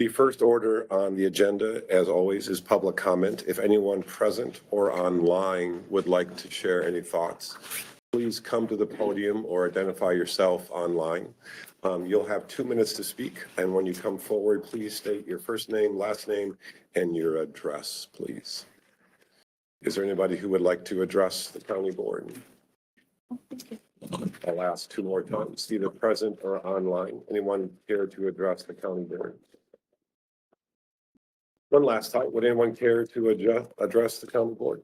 The first order on the agenda, as always, is public comment. If anyone present or online would like to share any thoughts, please come to the podium or identify yourself online. You'll have 2 minutes to speak, and when you come forward, please state your first name, last name, and your address, please. Is there anybody who would like to address the county board? I'll ask 2 more times, either present or online. Anyone care to address the county board? One last time, would anyone care to address the county board?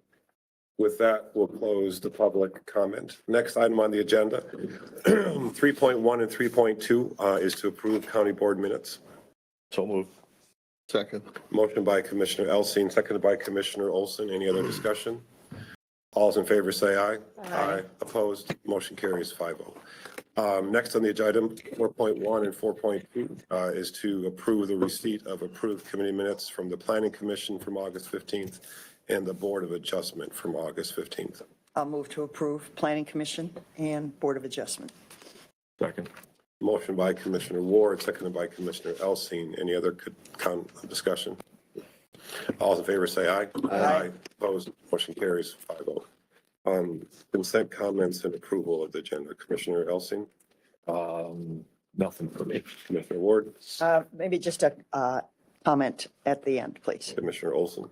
With that, we'll close the public comment. Next item on the agenda, 3.1 and 3.2 is to approve county board minutes. So moved. Second. Motion by Commissioner Elsing, seconded by Commissioner Olson. Any other discussion? All's in favor say aye. Aye. Opposed? Motion carries 5-0. Next on the agenda, 4.1 and 4.2 is to approve the receipt of approved committee minutes from the Planning Commission from August 15th and the Board of Adjustment from August 15th. I'll move to approve Planning Commission and Board of Adjustment. Second. Motion by Commissioner Ward, seconded by Commissioner Elsing. Any other discussion? All in favor say aye. Aye. Opposed? Motion carries 5-0. Consent comments and approval of the agenda. Commissioner Elsing? Nothing for me. Commissioner Ward? Maybe just a comment at the end, please. Commissioner Olson?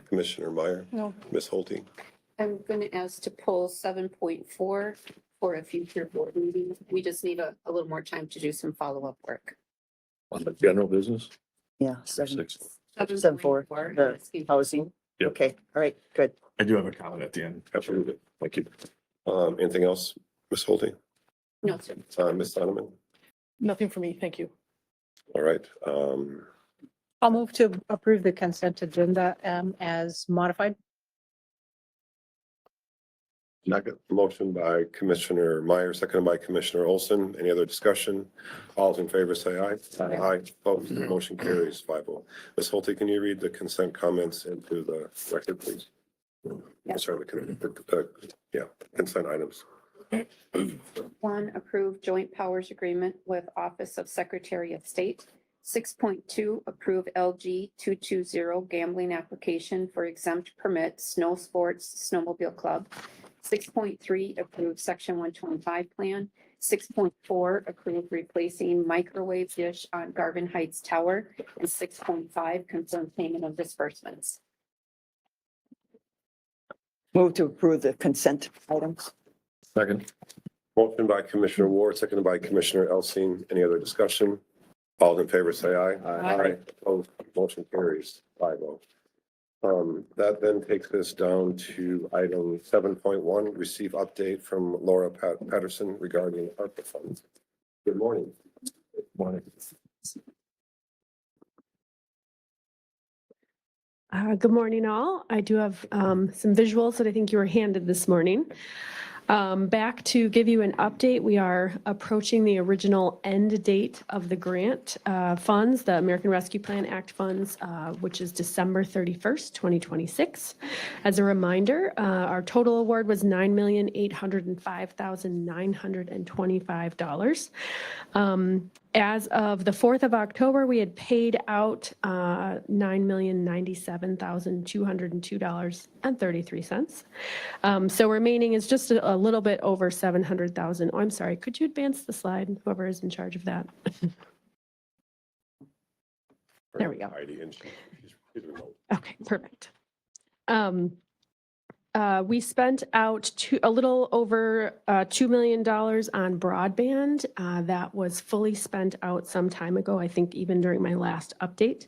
Commissioner Meyer? No. Ms. Holte? I'm going to ask to pull 7.4 for a future board meeting. We just need a little more time to do some follow-up work. On the general business? Yeah, 7.4, 7.4, the housing. Yep. Okay, all right, good. I do have a comment at the end. Absolutely. Thank you. Anything else, Ms. Holte? No, sir. Ms. Sonneman? Nothing for me, thank you. All right. I'll move to approve the consent agenda as modified. Motion by Commissioner Meyer, seconded by Commissioner Olson. Any other discussion? All in favor say aye. Aye. Opposed? Motion carries 5-0. Ms. Holte, can you read the consent comments into the record, please? Yes. Sorry, consent items. 1, approve joint powers agreement with Office of Secretary of State. 6.2, approve LG 220 gambling application for exempt permit snow sports snowmobile club. 6.3, approve section 125 plan. 6.4, approve replacing microwave dish on Garvin Heights Tower. And 6.5, confirm payment of disbursements. Move to approve the consent items. Second. Motion by Commissioner Ward, seconded by Commissioner Elsing. Any other discussion? All in favor say aye. Aye. Opposed? Motion carries 5-0. That then takes us down to item 7.1, receive update from Laura Patterson regarding ARPA funds. Good morning. Good morning. Good morning, all. I do have some visuals that I think you were handed this morning. Back to give you an update, we are approaching the original end date of the grant funds, the American Rescue Plan Act funds, which is December 31st, 2026. As a reminder, our total award was $9,805,925. As of the 4th of October, we had paid out $9,097,202.33. So remaining is just a little bit over $700,000. Oh, I'm sorry. Could you advance the slide, whoever is in charge of that? There we go. Okay, perfect. We spent out a little over $2 million on broadband. That was fully spent out some time ago, I think even during my last update.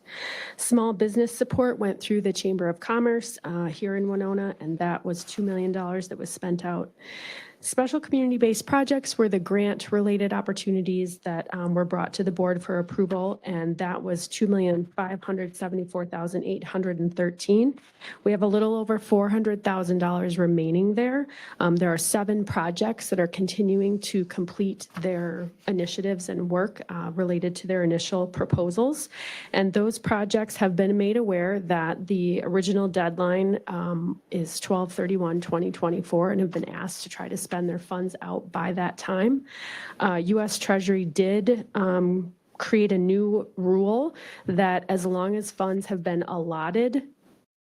Small business support went through the Chamber of Commerce here in Winona, and that was $2 million that was spent out. Special community-based projects were the grant-related opportunities that were brought to the board for approval, and that was $2,574,813. We have a little over $400,000 remaining there. There are 7 projects that are continuing to complete their initiatives and work related to their initial proposals, and those projects have been made aware that the original deadline is 12/31/2024 and have been asked to try to spend their funds out by that time. U.S. Treasury did create a new rule that as long as funds have been allotted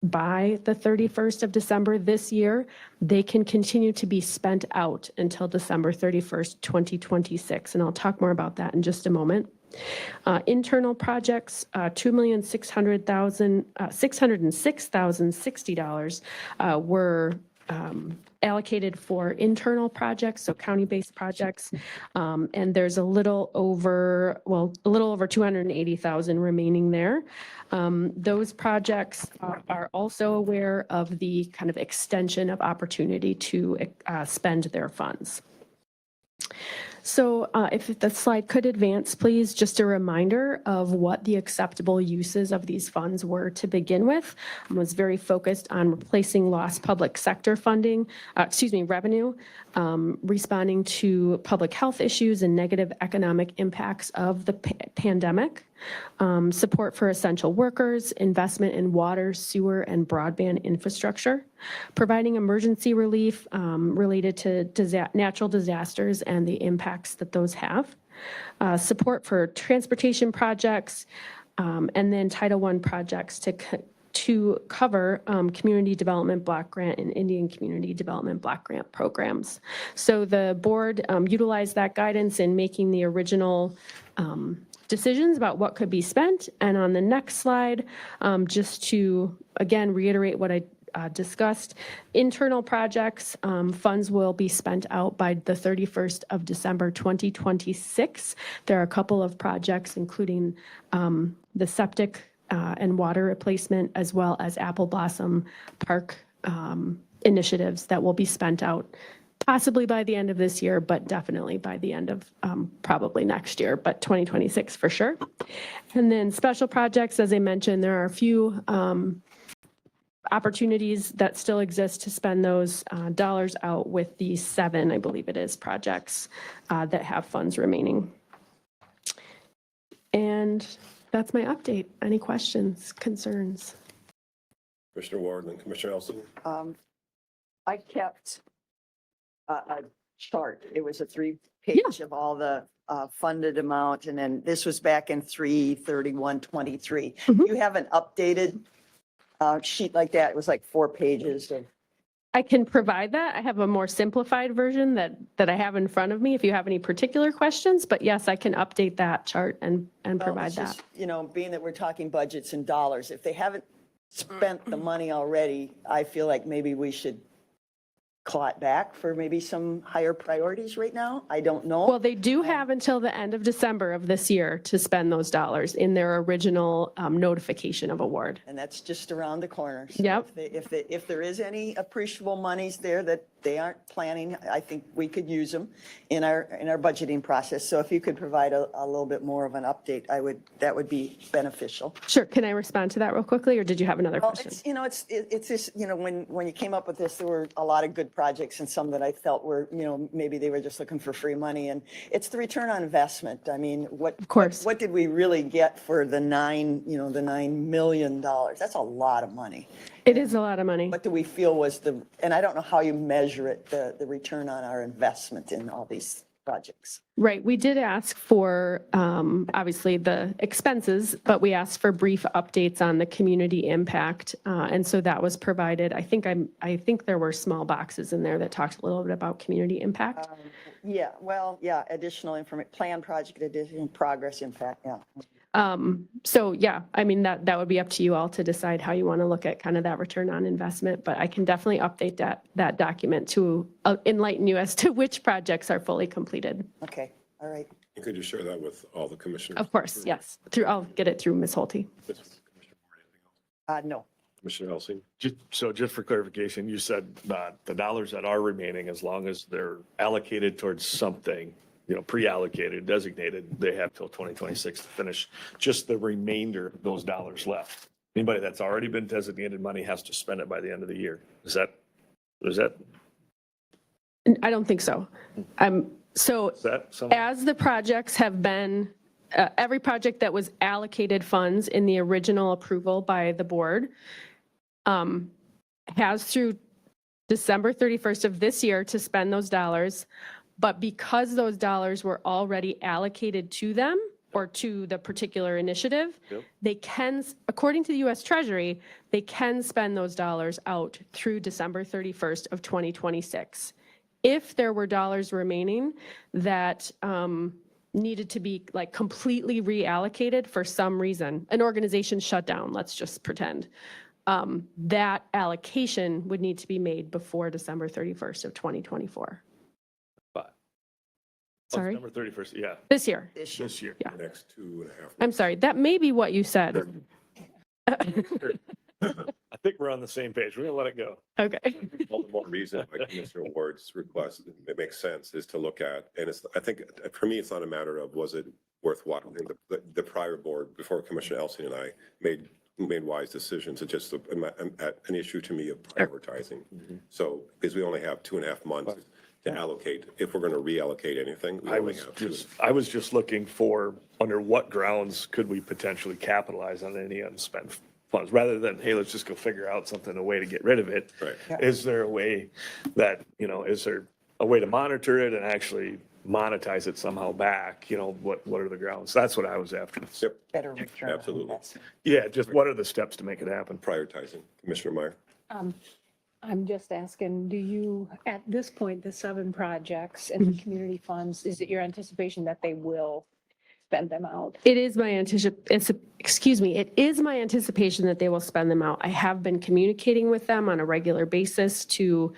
by the 31st of December this year, they can continue to be spent out until December 31st, 2026. And I'll talk more about that in just a moment. Internal projects, $606,060 were allocated for internal projects, so county-based projects. And there's a little over 280,000 remaining there. Those projects are also aware of the kind of extension of opportunity to spend their funds. So if the slide could advance, please, just a reminder of what the acceptable uses of these funds were to begin with. I was very focused on replacing lost public sector funding, revenue, responding to public health issues and negative economic impacts of the pandemic, support for essential workers, investment in water, sewer, and broadband infrastructure, providing emergency relief related to natural disasters and the impacts that those have, support for transportation projects, and then Title I projects to cover community development block grant and Indian community development block grant programs. So the board utilized that guidance in making the original decisions about what could be spent. And on the next slide, just to, again, reiterate what I discussed, internal projects, funds will be spent out by the 31st of December 2026. There are a couple of projects, including the septic and water replacement, as well as Apple Blossom Park initiatives that will be spent out possibly by the end of this year, but definitely by the end of probably next year, but 2026 for sure. And then special projects, as I mentioned, there are a few opportunities that still exist to spend those dollars out with the 7, I believe it is, projects that have funds remaining. And that's my update. Any questions, concerns? Commissioner Ward and Commissioner Elson. I kept a chart. It was a 3-page of all the funded amount. And then this was back in 3/31/23. Mhm. You have an updated sheet like that? It was like 4 pages of. I can provide that. I have a more simplified version that I have in front of me if you have any particular questions, but yes, I can update that chart and provide It's that. just, being that we're talking budgets and dollars, if they haven't spent the money already, I feel like maybe we should claw it back for maybe some higher priorities right now. I don't know. Well, they do have until the end of December of this year to spend those dollars in their original notification of award. And that's just around the corner. So Yep. If there is any appreciable monies there that they aren't planning, I think we could use them in our budgeting process. So if you could provide a little bit more of an update, that would be beneficial. Sure. Can I respond to that real quickly, or did you have another Well, question? it's just, when you came up with this, there were a lot of good projects and some that I felt were, maybe they were just looking for free money. And it's the return on investment. I mean, Of course. what did we really get for the $9 million? That's a lot of money. It is a lot of money. What do we feel was and I don't know how you measure it, the return on our investment in all these projects. Right. We did ask for, obviously, the expenses, but we asked for brief updates on the community impact. And so that was provided. I think there were small boxes in there that talked a little bit about community impact. Additional information, plan, project, addition, progress, impact, yeah. So yeah, I mean, that would be up to you all to decide how you want to look at kind of that return on investment, but I can definitely update that document to enlighten you as to which projects are fully completed. Okay, all right. And could you share that with all the commissioners? Of course, yes. I'll get it through Ms. Holte. No. Commissioner Elsie? Just for clarification, you said that the dollars that are remaining, as long as they're allocated towards something, pre-allocated, designated, they have till 2026 to finish. Just the remainder of those dollars left. Anybody that's already been designated money has to spend it by the end of the year. Is that? I don't think so. So Is that something? as the projects have been, every project that was allocated funds in the original approval by the board has through December 31st of this year to spend those dollars. But because those dollars were already allocated to them, or to the particular initiative, Yep. they can, according to the US Treasury, they can spend those dollars out through December 31st of 2026. If there were dollars remaining that needed to be like completely reallocated for some reason, an organization shut down, let's just pretend, that allocation would need to be made before December 31st of 2024. But Sorry, December 31st, yeah, this year. This year. this year. Yeah. Next 2.5 I'm sorry, that may be what you said. I think we're on the same page. We're gonna let it go. Okay. All the more reason why Commissioner Ward's request, it makes sense, is to look at, and it's, I think, for me, it's not a matter of was it worthwhile. I think the prior board, before Commissioner Elsing and I made wise decisions. It's just an issue to me of prioritizing. So, because we only have 2.5 months to allocate, if we're going to reallocate anything, we only have two. I was just looking for, under what grounds could we potentially capitalize on any unspent funds, rather than, hey, let's just go figure out something, a way to get rid of it. Right. Is there a way that, is there a way to monitor it and actually monetize it somehow back? What are the grounds? That's what I was after. Yep, Better return. on absolutely. investment. Yeah, just what are the steps to make it happen? Prioritizing. Commissioner Meyer? I'm just asking, do you, at this point, the 7 projects and the community funds, is it your anticipation that they will spend them out? It is my it is my anticipation that they will spend them out. I have been communicating with them on a regular basis to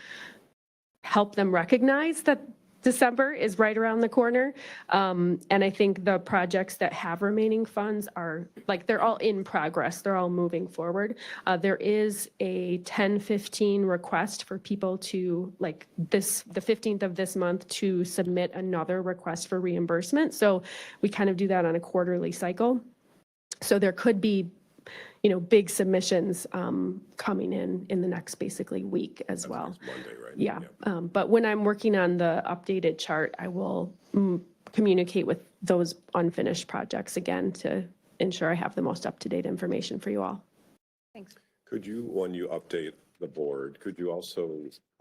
help them recognize that December is right around the corner. And I think the projects that have remaining funds are, like, they're all in progress. They're all moving forward. There is a 10/15 request for people to, like, the 15th of this month, to submit another request for reimbursement. So we kind of do that on a quarterly cycle. So there could be, big submissions coming in the next basically week as well. It's Monday, right? Yeah, but when I'm working on the updated chart, I will communicate with those unfinished projects again to ensure I have the most up-to-date information for you all. Thanks. Could you, when you update the board, could you also,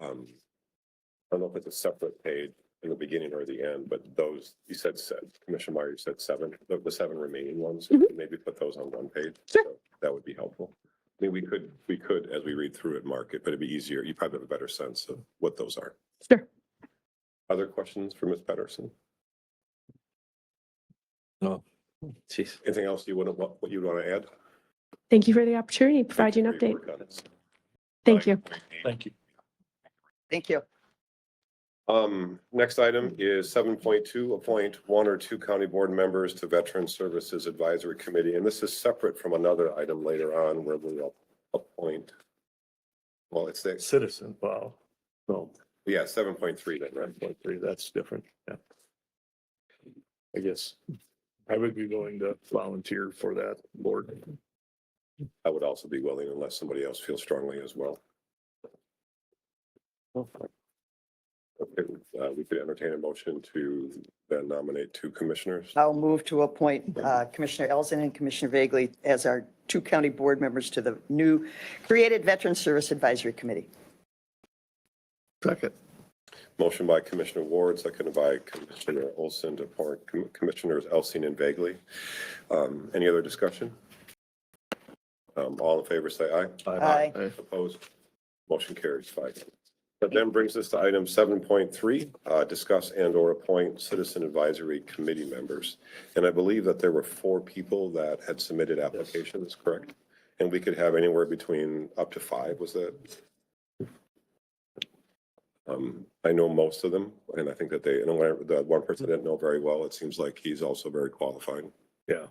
I don't know if it's a separate page in the beginning or the end, but those, you said, Commissioner Meyer, you said 7, the 7 remaining ones, maybe put those on one page. Sure. So that would be helpful. I mean, we could, as we read through it, mark it, but it'd be easier. You probably have a better sense of what those are. Sure. Other questions for Ms. Pedersen? Oh, jeez. Anything else you want to add? Thank you for the opportunity to provide you an Thank for your update. work on this. Thank you. Thank you. Thank you. Next item is 7.2, appoint 1 or 2 county board members to Veteran Services Advisory Committee. And this is separate from another item later on where we'll appoint. Well, it's the, Citizen, wow. No, yeah, 7.3 then, right? 1.3, that's different, yeah. I guess I would be willing to volunteer for that board. I would also be willing unless somebody else feels strongly as well. Okay, we could entertain a motion to then nominate 2 commissioners. I'll move to appoint Commissioner Elson and Commissioner Vagley as our 2 county board members to the new created Veteran Service Advisory Committee. Second. Motion by Commissioner Ward, seconded by Commissioner Olson to appoint Commissioners Elsing and Vagley. Any other discussion? All in favor, say aye. Aye. Opposed? Motion carries 5. That then brings us to item 7.3, discuss and or appoint citizen advisory committee members. And I believe that there were 4 people that had submitted applications, correct? And we could have anywhere between up to 5, was that? I know most of them, and I think that they, and the one person I didn't know very well, it seems like he's also very qualified. Yeah.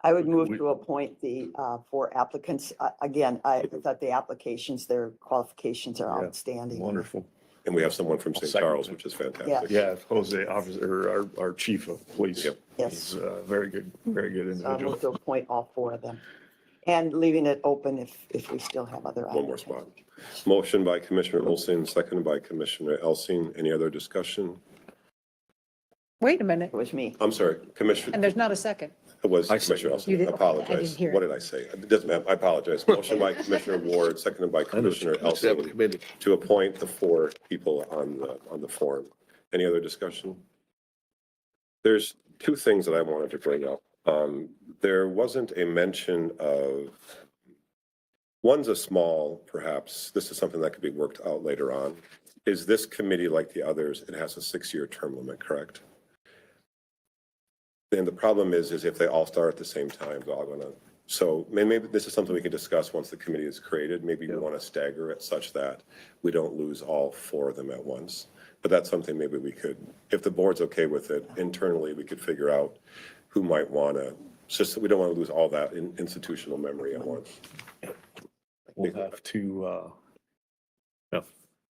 I would move to appoint the 4 applicants. Again, I thought the applications, their qualifications are Yeah, outstanding. Wonderful. And we have someone from St. second Charles, it. which is fantastic. Yeah, Jose, officer, our chief of police. Yep. Yes. He's a very good So I'll individual. move to appoint all 4 of them. And leaving it open if we still have other. One more spot. Motion by Commissioner Olson, seconded by Commissioner Elsing. Any other discussion? Wait a minute, It was me. I'm sorry, Commissioner. and there's not a second. It was I said- Commissioner You Elsing. did- I apologize. I didn't hear it. What did I say? It doesn't matter. I apologize. Motion by Commissioner Ward, seconded by Commissioner Elsing to appoint the 4 people on the form. Any other discussion? There's two things that I wanted to bring up. There wasn't a mention of, one's a small, perhaps, this is something that could be worked out later on. Is this committee like the others? It has a 6-year term limit, correct? And the problem is if they all start at the same time, they're all gonna, so maybe this is something we can discuss once the committee is created. Maybe we want to stagger it such that we don't lose all 4 of them at once. But that's something maybe we could, if the board's okay with it, internally, we could figure out who might want to, just, we don't want to lose all that in institutional memory at once. We'll have to,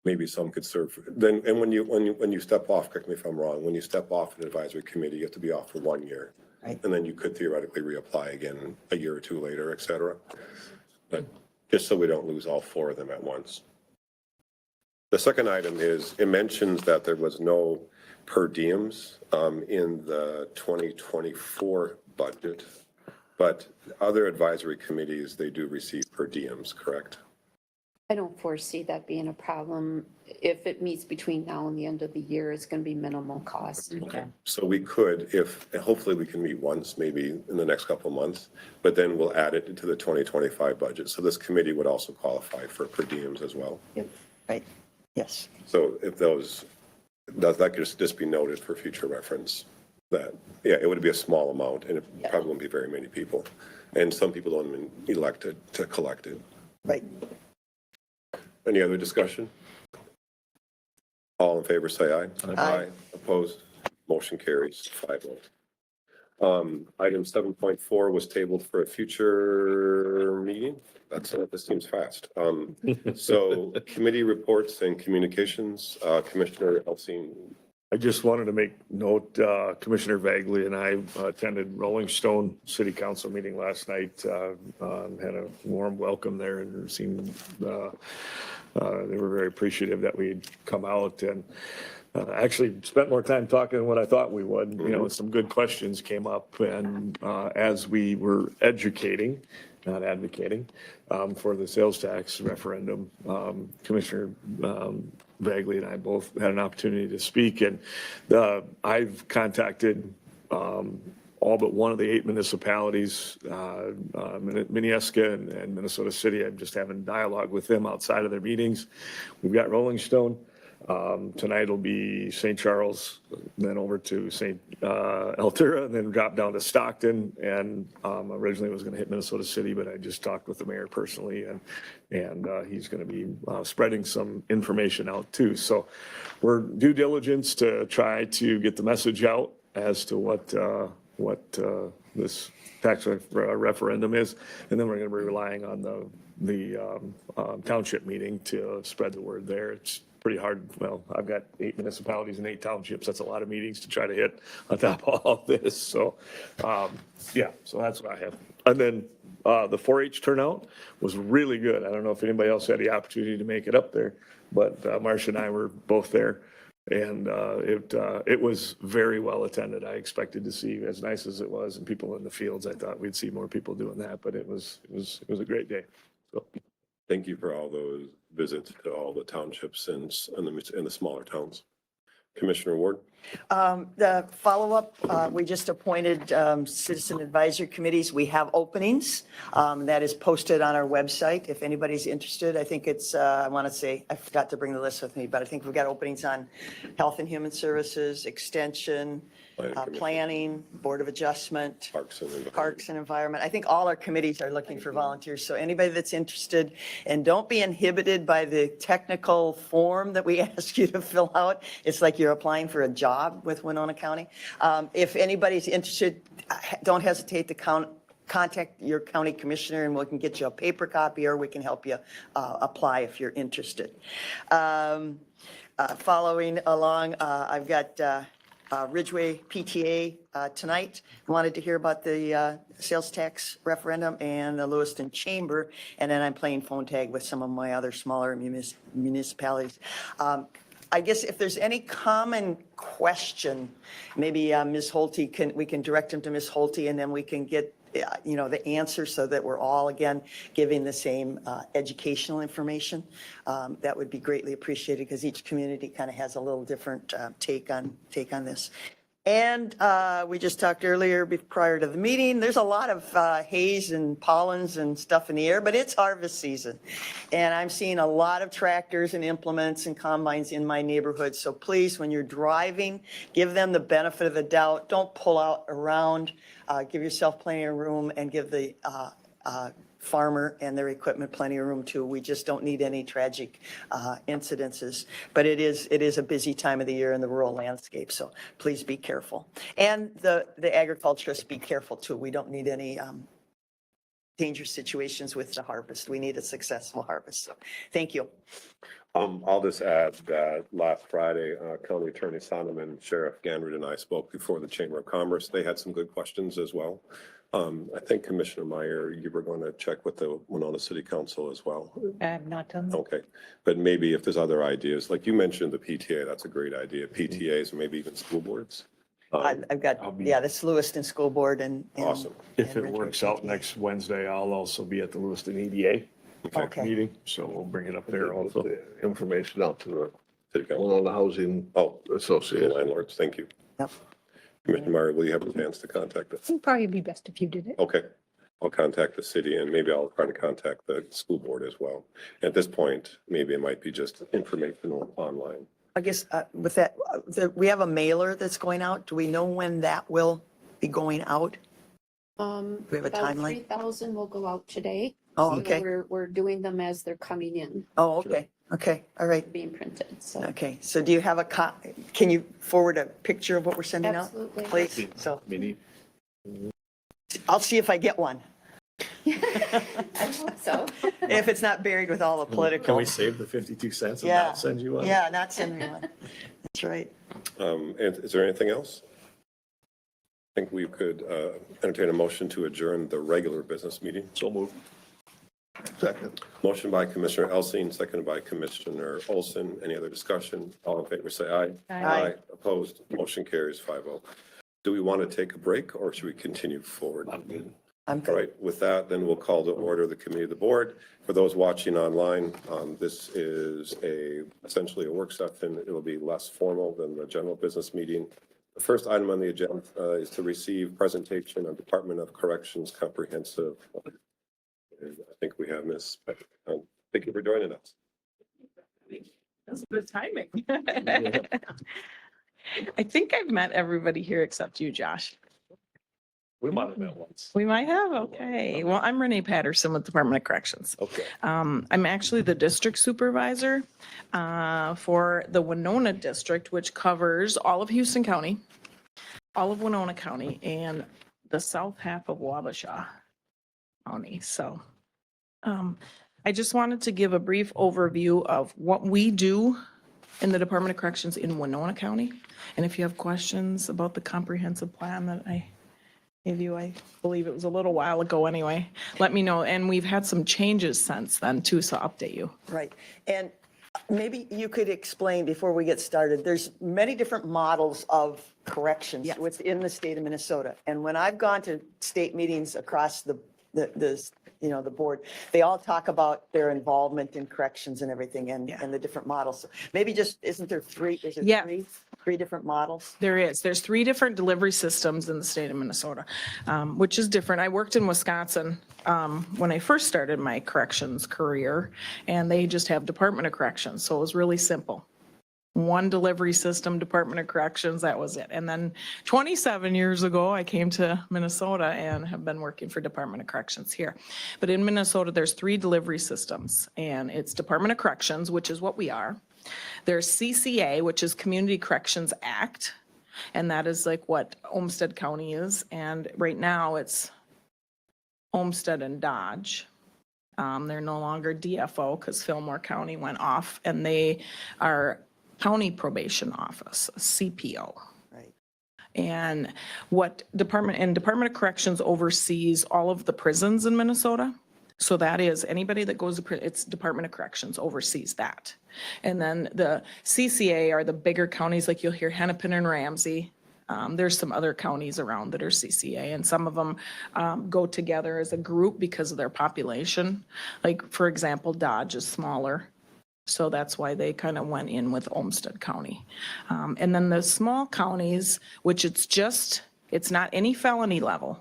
Maybe some could serve, then, and when you step off, correct me if I'm wrong, when you step off an advisory committee, you have to be off for 1 year. Right. And then you could theoretically reapply again a year or 2 later, et cetera. But just so we don't lose all 4 of them at once. The second item is, it mentions that there was no per diems in the 2024 budget, but other advisory committees, they do receive per diems, correct? I don't foresee that being a problem. If it meets between now and the end of the year, it's going to be minimal cost. Okay. So we could, if, hopefully we can meet once, maybe in the next couple of months, but then we'll add it into the 2025 budget. So this committee would also qualify for per diems as well. Right, yes. So if those, that could just be noted for future reference, that, yeah, it would be a small amount and it probably won't be very many people. And some people don't even elect to collect it. Right. Any other discussion? All in favor, say aye. Aye. Opposed? Motion carries 5-0. Item 7.4 was tabled for a future meeting. This seems fast. So committee reports and communications, Commissioner Elsie. I just wanted to make note, Commissioner Vagley and I attended Rolling Stone City Council meeting last night. Had a warm welcome there and seemed, they were very appreciative that we'd come out and actually spent more time talking than what I thought we would. You know, some good questions came up and as we were educating, not advocating, for the sales tax referendum, Commissioner Bagley and I both had an opportunity to speak, and I've contacted all but one of the 8 municipalities, Minneska and Minnesota City. I'm just having dialogue with them outside of their meetings. We've got Rolling Stone. Tonight will be St. Charles, then over to St. Altura, and then drop down to Stockton. And originally it was going to hit Minnesota City, but I just talked with the mayor personally, and he's going to be spreading some information out too. So we're due diligence to try to get the message out as to what this tax referendum is, and then we're going to be relying on the township meeting to spread the word there. It's pretty hard. Well, I've got 8 municipalities and 8 townships. That's a lot of meetings to try to hit on top of all this. So, yeah, so that's what I have. And then the 4-H turnout was really good. I don't know if anybody else had the opportunity to make it up there, but Marcia and I were both there. And it was very well attended. I expected to see, as nice as it was, and people in the fields, I thought we'd see more people doing that, but it was a great day. So. Thank you for all those visits to all the townships and the smaller towns. Commissioner Ward? The follow-up, we just appointed citizen advisory committees. We have openings. That is posted on our website. If anybody's interested, I think it's, I want to say, I forgot to bring the list with me, but I think we've got openings on Health and Human Services, Extension, Planning, Board of Adjustment, Parks and Environment. I think all our committees are looking for volunteers. So anybody that's interested, and don't be inhibited by the technical form that we ask you to fill out. It's like you're applying for a job with Winona County. If anybody's interested, don't hesitate to contact your county commissioner and we can get you a paper copy or we can help you apply if you're interested. Following along, I've got Ridgeway PTA tonight. Wanted to hear about the sales tax referendum and the Lewiston Chamber. And then I'm playing phone tag with some of my other smaller municipalities. I guess if there's any common question, maybe Ms. Holte, we can direct them to Ms. Holte and then we can get the answer so that we're all, again, giving the same educational information. That would be greatly appreciated because each community kind of has a little different take on this. And we just talked earlier, prior to the meeting, there's a lot of haze and pollens and stuff in the air, but it's harvest season. And I'm seeing a lot of tractors and implements and combines in my neighborhood. So please, when you're driving, give them the benefit of the doubt. Don't pull out around. Give yourself plenty of room and give the farmer and their equipment plenty of room too. We just don't need any tragic incidences. But it is a busy time of the year in the rural landscape, so please be careful. And the agriculturists, be careful too. We don't need any dangerous situations with the harvest. We need a successful harvest. So thank you. I'll just add that last Friday, County Attorney Sonneman, Sheriff Ganrud, and I spoke before the Chamber of Commerce. They had some good questions as well. I think Commissioner Meyer, you were going to check with the Winona City Council as well. I have not done that. Okay, but maybe if there's other ideas, like you mentioned the PTA, that's a great idea. PTAs, maybe even school boards. I've got, this Lewiston School Board and. Awesome. If it and works out Ridgeway. next Wednesday, I'll also be at the Lewiston EDA Okay. meeting, so we'll bring it up there also. The information out to the City Council. Winona Housing Oh, the Association. landlords, thank you. Yep. Commissioner Meyer, will you have a chance to contact us? It'd probably be best if you did it. Okay, I'll contact the city and maybe I'll try to contact the school board as well. At this point, maybe it might be just informational online. I guess with that, we have a mailer that's going out. Do we know when that will be going out? We have a About timeline? 3,000 will go out today. Oh, So okay. We're doing them as they're coming in, Oh, okay. Okay. All right. being printed, so. Okay. So do you have can you forward a picture of what we're sending out? Absolutely. Please. So Mini. I'll see if I get one. I hope so. If it's not buried with all the Can political. we save the 52 cents and Yeah. not send you one? Yeah, not send me one. That's right. And is there anything else? I think we could entertain a motion to adjourn the regular business meeting. So move. Second. Motion by Commissioner Elsing, seconded by Commissioner Olson. Any other discussion? All in favor, say aye. Aye. Opposed, motion carries 5-0. Do we want to take a break or should we continue forward? I'm good. I'm All good. right, with that, then we'll call to order the committee of the board. For those watching online, this is essentially a work session. It'll be less formal than the general business meeting. The first item on the agenda is to receive presentation on Department of Corrections Comprehensive. And I think we have Ms. Peck. Thank you for joining us. That's good timing. I think I've met everybody here except you, Josh. We might have met once. We might have, okay. Well, I'm Renee Patterson with Department of Corrections. Okay. I'm actually the district supervisor for the Winona district, which covers all of Houston County, all of Winona County, and the south half of Wabasha County. So I just wanted to give a brief overview of what we do in the Department of Corrections in Winona County. And if you have questions about the comprehensive plan that I gave you, I believe it was a little while ago anyway, let me know. And we've had some changes since then too, so I'll update you. Right. And maybe you could explain before we get started, there's many different models of corrections Yes. within the state of Minnesota. And when I've gone to state meetings across the board, they all talk about their involvement in corrections and everything and the different models. So maybe just, isn't there three? Is it Yeah. three different models? There's 3 different delivery systems in the state of Minnesota, which is different. I worked in Wisconsin when I first started my corrections career, and they just have Department of Corrections. So it was really simple. One delivery system, Department of Corrections, that was it. And then 27 years ago, I came to Minnesota and have been working for Department of Corrections here. But in Minnesota, there's 3 delivery systems, and it's Department of Corrections, which is what we are. There's CCA, which is Community Corrections Act, and that is like what Olmsted County is. And right now, it's Olmsted and Dodge. They're no longer DFO because Fillmore County went off, and they are County Probation Office, CPO. Right. And what Department of Corrections oversees all of the prisons in Minnesota. So that is anybody that goes to, it's Department of Corrections oversees that. And then the CCA are the bigger counties, like you'll hear Hennepin and Ramsey. There's some other counties around that are CCA, and some of them go together as a group because of their population. Like, for example, Dodge is smaller So that's why they kind of went in with Olmsted County. And then the small counties, which it's not any felony level.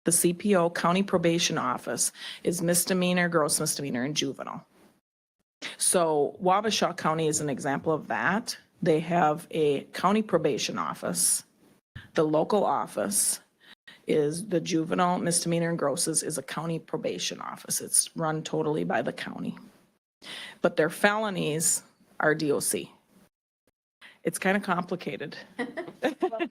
The CPO, County Probation Office, is misdemeanor, gross misdemeanor, and juvenile. So Wabasha County is an example of that. They have a county probation office. The local office is the juvenile, misdemeanor, and grosses is a county probation office. It's run totally by the county. But their felonies are DOC. It's kind of complicated.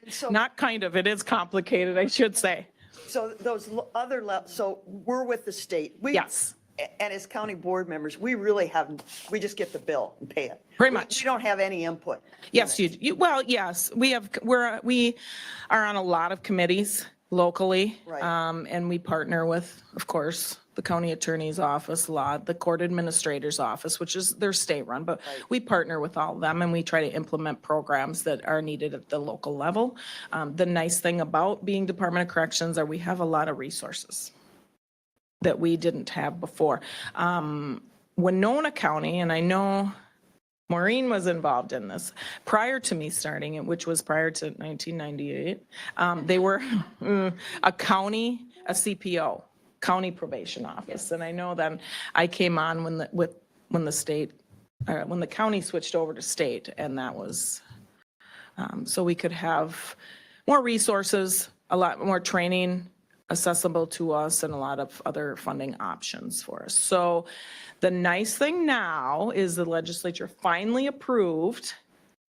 So, Not kind of, it is complicated, I should say. so those other, so we're with the state. Yes. And as county board members, we really haven't, we just get the bill and pay it. Pretty much. We don't have any input. Yes, well, yes, we are on a lot of committees locally. Right. And we partner with, of course, the county attorney's office, the court administrator's office, which is their state run, but we partner with all of them and we try to implement programs that are needed at the local level. The nice thing about being Department of Corrections are we have a lot of resources that we didn't have before. Winona County, and I know Maureen was involved in this prior to me starting it, which was prior to 1998. They were a county, a CPO, county probation office. And I know then I came on when the county switched over to state, and that was, so we could have more resources, a lot more training accessible to us, and a lot of other funding options for us. So the nice thing now is the legislature finally approved,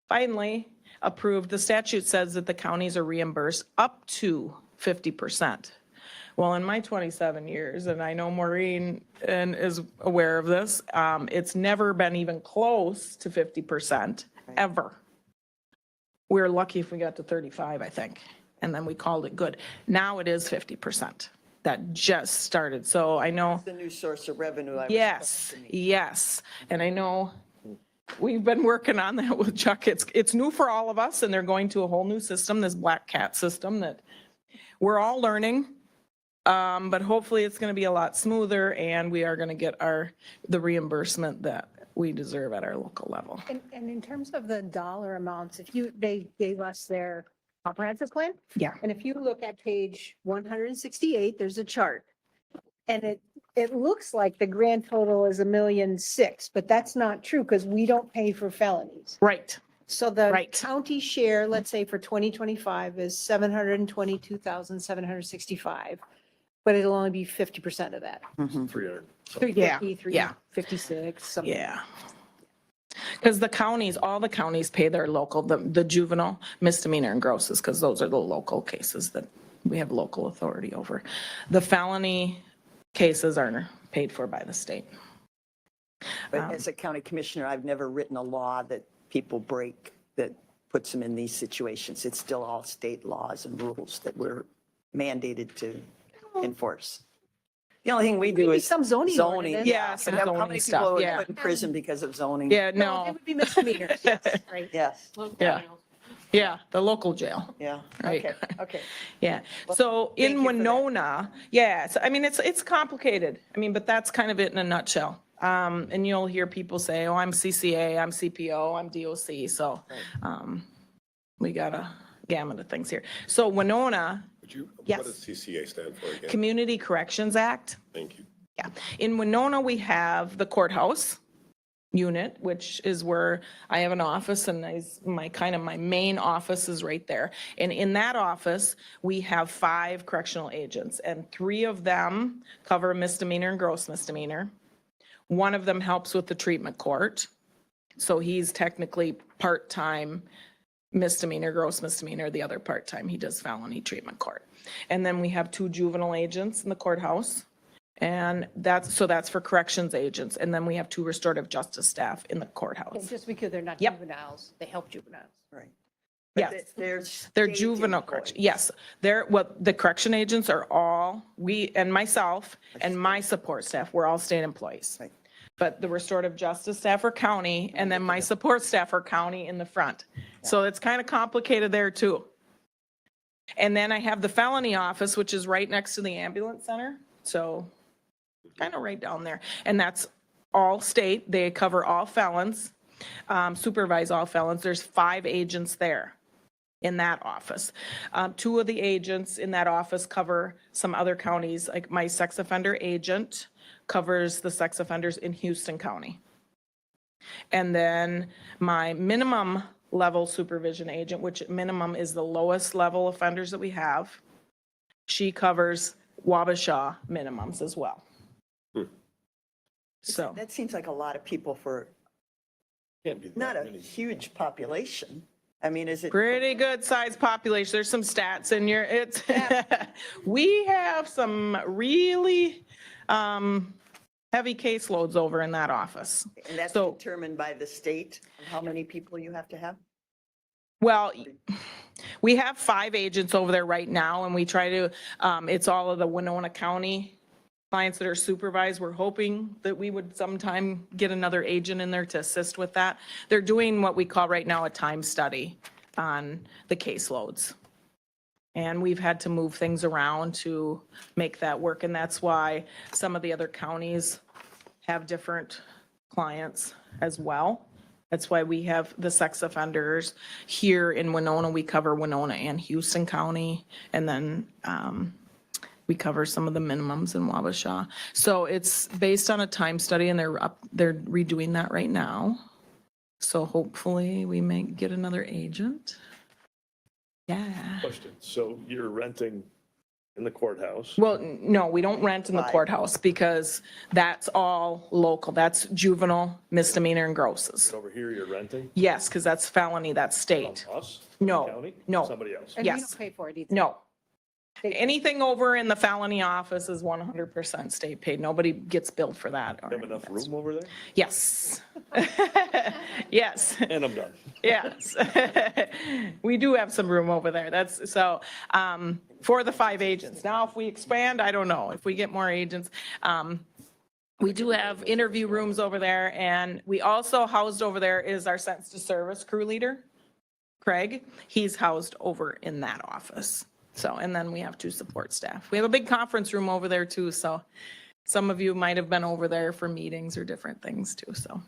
the statute says that the counties are reimbursed up to 50%. Well, in my 27 years, and I know Maureen is aware of this, it's never been even close to 50%, ever. We're lucky if we got to 35, I think, and then we called it good. Now it is 50%. That just started, so I know. The new source of revenue. Yes, yes, and I know we've been working on that with Chuck. It's new for all of us, and they're going to a whole new system, this Black Cat system that we're all learning. But hopefully it's going to be a lot smoother, and we are going to get the reimbursement that we deserve at our local level. And in terms of the dollar amounts, they gave us their comprehensive plan. Yeah. And if you look at page 168, there's a chart. And it looks like the grand total is $1.6 million, but that's not true because we don't pay for felonies. Right. So the Right. county share, let's say for 2025 is 722,765, but it'll only be 50% of that. 300. 350, yeah. 356, something. Yeah. Because all the counties pay their local, the juvenile, misdemeanor, and grosses, because those are the local cases that we have local authority over. The felony cases are paid for by the state. But as a county commissioner, I've never written a law that people break that puts them in these situations. It's still all state laws and rules that we're mandated to enforce. The only thing we do Maybe is some zoning zoning. ordinance. Yeah, some How zoning many stuff, people are yeah. put in prison because of zoning? Yeah, It no, would be misdemeanors, yes, right. Yes, yeah, the local jail. yeah. Right. Okay, okay. Yeah, so thank in you for that. Winona, yes, I mean, it's complicated. I mean, but that's kind of it in a nutshell. And you'll hear people say, oh, I'm CCA, I'm CPO, I'm DOC, so, we got a gamut of things here. So Winona, What Yes. does CCA stand for again? Community Corrections Act. Thank you. Yeah, in Winona, we have the courthouse unit, which is where I have an office, and my main office is right there. And in that office, we have 5 correctional agents, and 3 of them cover misdemeanor and gross misdemeanor. One of them helps with the treatment court, so he's technically part-time misdemeanor, gross misdemeanor, the other part-time, he does felony treatment court. And then we have 2 juvenile agents in the courthouse. And that's for corrections agents. And then we have 2 restorative justice staff in the courthouse. Just because they're not Yep. juveniles, they help juveniles. Right. Yes. They're They're state juvenile employees. correction. Yes, the correction agents are all, and myself and my support staff, we're all state employees. Right. But the restorative justice staff are county, and then my support staff are county in the front. So it's kind of complicated there too. And then I have the felony office, which is right next to the ambulance center. So kind of right down there. And that's all state, they cover all felons, supervise all felons. There's 5 agents there in that office. 2 of the agents in that office cover some other counties, like my sex offender agent covers the sex offenders in Houston County. And then my minimum level supervision agent, which minimum is the lowest level offenders that we have, she covers Wabasha minimums as well. So, That seems like a lot of people for Can't be that not a many. huge population. I mean, is it? pretty good sized population. There's some stats in your, it's, we have some really heavy caseloads over in that office. And that's So- determined by the state, of how many people you have to have? Well, we have 5 agents over there right now, and we try to, it's all of the Winona County clients that are supervised. We're hoping that we would sometime get another agent in there to assist with that. They're doing what we call right now a time study on the caseloads. And we've had to move things around to make that work, and that's why some of the other counties have different clients as well. That's why we have the sex offenders here in Winona. We cover Winona and Houston County, and then we cover some of the minimums in Wabasha. So it's based on a time study, and they're redoing that right now. So hopefully we may get another agent. Yeah. Question, so you're renting in the courthouse? Well, no, we don't rent in the Right. courthouse because that's all local. That's juvenile, misdemeanor, and grosses. Over here, you're renting? Yes, because that's felony, that's state. From us? No, County? no. Somebody else? And we Yes. don't pay for it either. No. They- Anything over in the felony office is 100% state paid. Nobody gets billed for that. or Have enough room over there? Yes. Yes, And I'm done. yes. We do have some room over there. That's, so, for the 5 agents. Now, if we expand, I don't know. If we get more agents, we do have interview rooms over there, and we also housed over there is our sentence to service crew leader, Craig. He's housed over in that office. So, and then we have 2 support staff. We have a big conference room over there too, so some of you might have been over there for meetings or different things too, so.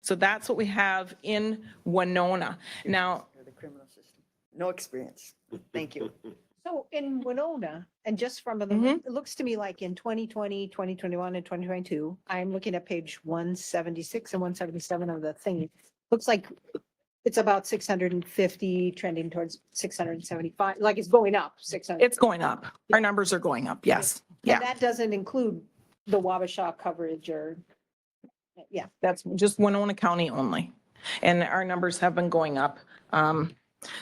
So that's what we have in Winona. Now, Or the criminal system? No experience. Thank you. So in Winona, and just from, Mhm. it looks to me like in 2020, 2021, and 2022, I'm looking at page 176 and 177 of the thing. Looks like it's about 650, trending towards 675, like it's going up, 600. it's going up. Our numbers are going up, yes. Yeah, And that doesn't include the Wabasha coverage or, yeah. that's just Winona County only. And our numbers have been going up.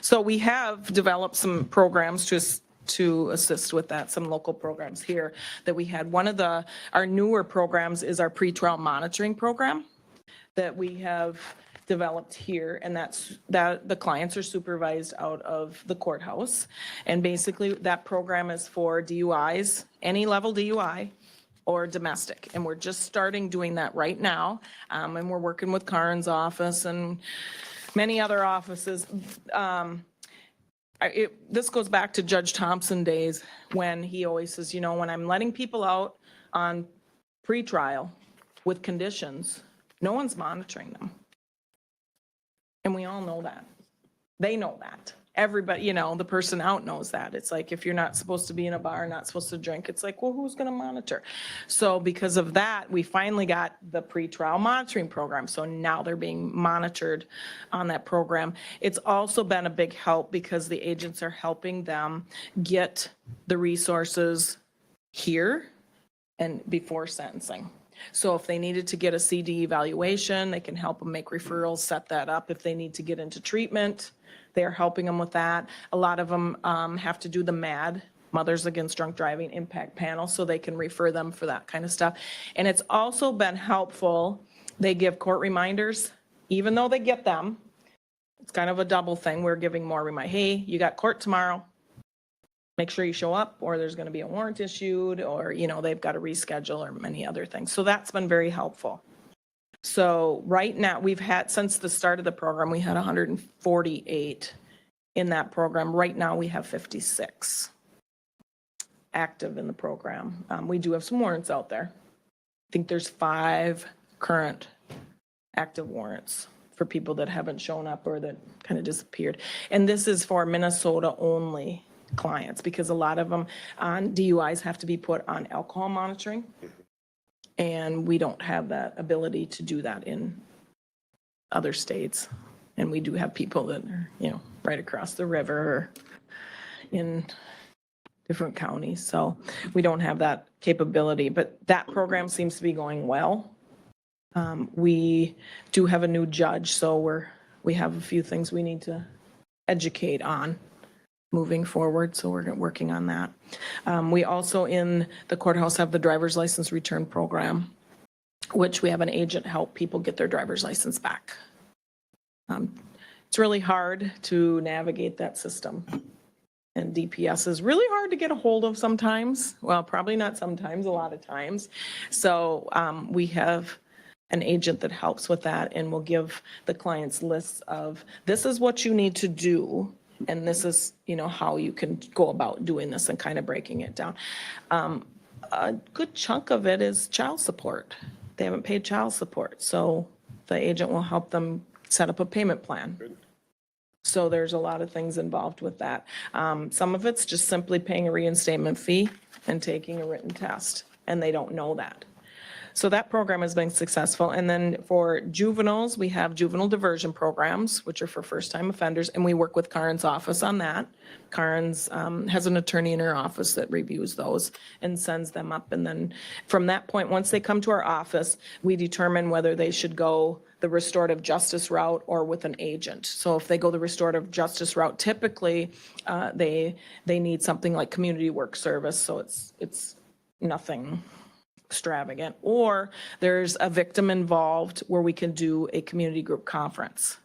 So we have developed some programs to assist with that, some local programs here that we had. One of our newer programs is our pretrial monitoring program that we have developed here, and that the clients are supervised out of the courthouse. And basically, that program is for DUIs, any level DUI or domestic. And we're just starting doing that right now. And we're working with Karen's office and many other offices. This goes back to Judge Thompson days when he always says, you know, when I'm letting people out on pretrial with conditions, no one's monitoring them. And we all know that. They know that. Everybody, you know, the person out knows that. It's like, if you're not supposed to be in a bar, not supposed to drink, it's like, well, who's going to monitor? So because of that, we finally got the pretrial monitoring program. So now they're being monitored on that program. It's also been a big help because the agents are helping them get the resources here and before sentencing. So if they needed to get a CD evaluation, they can help them make referrals, set that up. If they need to get into treatment, they're helping them with that. A lot of them have to do the MAD, Mothers Against Drunk Driving Impact Panel, so they can refer them for that kind of stuff. And it's also been helpful. They give court reminders, even though they get them. It's kind of a double thing. We're giving more remind. Hey, you got court tomorrow. Make sure you show up, or there's going to be a warrant issued, or, you know, they've got to reschedule, or many other things. So that's been very helpful. So right now, we've had, since the start of the program, we had 148 in that program. Right now, we have 56 active in the program. We do have some warrants out there. I think there's 5 current active warrants for people that haven't shown up or that kind of disappeared. And this is for Minnesota-only clients, because a lot of them on DUIs have to be put on alcohol monitoring. And we don't have that ability to do that in other states. And we do have people that are, right across the river or in different counties. So we don't have that capability, but that program seems to be going well. We do have a new judge, so we have a few things we need to educate on moving forward, so we're working on that. We also in the courthouse have the driver's license return program, which we have an agent help people get their driver's license back. It's really hard to navigate that system. And DPS is really hard to get a hold of sometimes. Well, probably not sometimes, a lot of times. So we have an agent that helps with that and will give the clients lists of, this is what you need to do. And this is, how you can go about doing this and kind of breaking it down. A good chunk of it is child support. They haven't paid child support. So the agent will help them set up a payment plan. So there's a lot of things involved with that. Some of it's just simply paying a reinstatement fee and taking a written test, and they don't know that. So that program has been successful. And then for juveniles, we have juvenile diversion programs, which are for first-time offenders, and we work with Karen's office on that. Karen's has an attorney in her office that reviews those and sends them up. And then from that point, once they come to our office, we determine whether they should go the restorative justice route or with an agent. So if they go the restorative justice route, typically they need something like community work service, so it's nothing extravagant. Or there's a victim involved where we can do a community group conference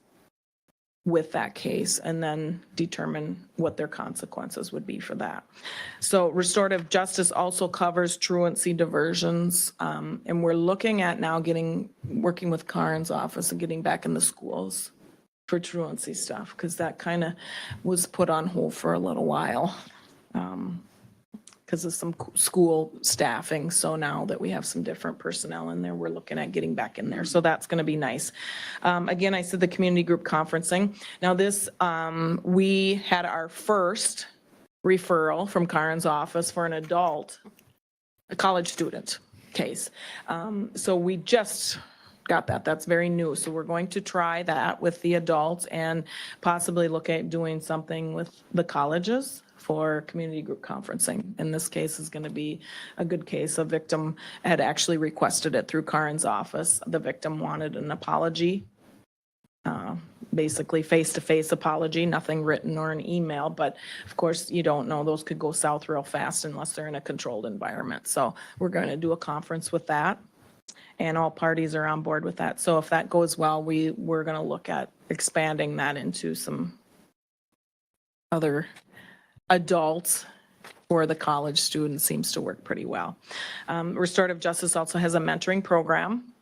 with that case and then determine what their consequences would be for that. So restorative justice also covers truancy diversions. And we're looking at now working with Karen's office and getting back in the schools for truancy stuff, because that kind of was put on hold for a little while because of some school staffing. So now that we have some different personnel in there, we're looking at getting back in there. So that's going to be nice. Again, I said the community group conferencing. Now this, we had our first referral from Karen's office for an adult, a college student case. So we just got that. That's very new. So we're going to try that with the adults and possibly look at doing something with the colleges for community group conferencing. In this case is going to be a good case. A victim had actually requested it through Karen's office. The victim wanted an apology, basically face-to-face apology, nothing written or an email. But of course, you don't know, those could go south real fast unless they're in a controlled environment. So we're going to do a conference with that, and all parties are on board with that. So if that goes well, we're going to look at expanding that into some other adults for the college students. Seems to work pretty well. Restorative Justice also has a mentoring program.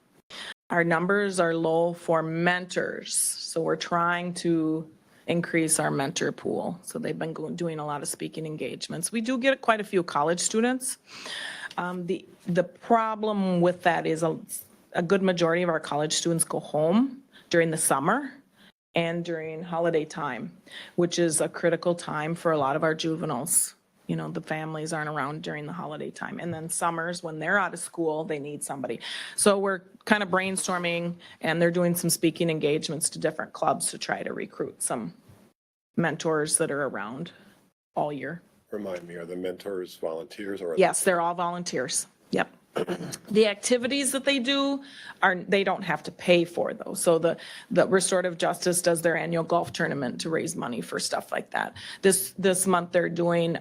Our numbers are low for mentors, so we're trying to increase our mentor pool. So they've been doing a lot of speaking engagements. We do get quite a few college students. The problem with that is a good majority of our college students go home during the summer and during holiday time, which is a critical time for a lot of our juveniles. The families aren't around during the holiday time. And then summers, when they're out of school, they need somebody. So we're kind of brainstorming, and they're doing some speaking engagements to different clubs to try to recruit some mentors that are around all year. Remind me, are the mentors volunteers or? Yes, they're all volunteers. Yep. The activities that they do they don't have to pay for those. So the Restorative Justice does their annual golf tournament to raise money for stuff like that. This month they're doing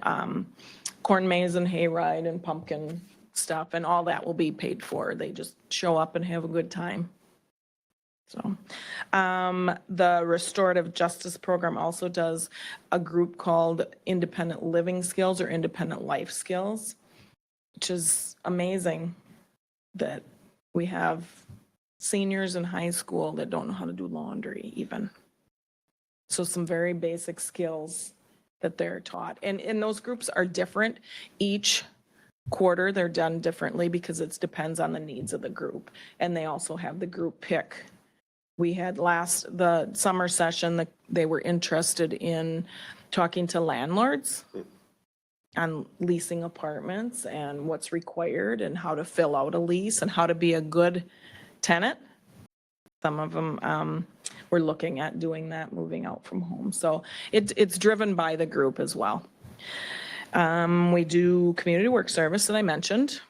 corn maze and hayride and pumpkin stuff, and all that will be paid for. They just show up and have a good time. So the Restorative Justice Program also does a group called Independent Living Skills or Independent Life Skills, which is amazing that we have seniors in high school that don't know how to do laundry even. So some very basic skills that they're taught. And those groups are different. Each quarter, they're done differently because it depends on the needs of the group. And they also have the group pick. We had the summer session, they were interested in talking to landlords on leasing apartments and what's required and how to fill out a lease and how to be a good tenant. Some of them were looking at doing that, moving out from home. So it's driven by the group as well. We do community work service that I mentioned.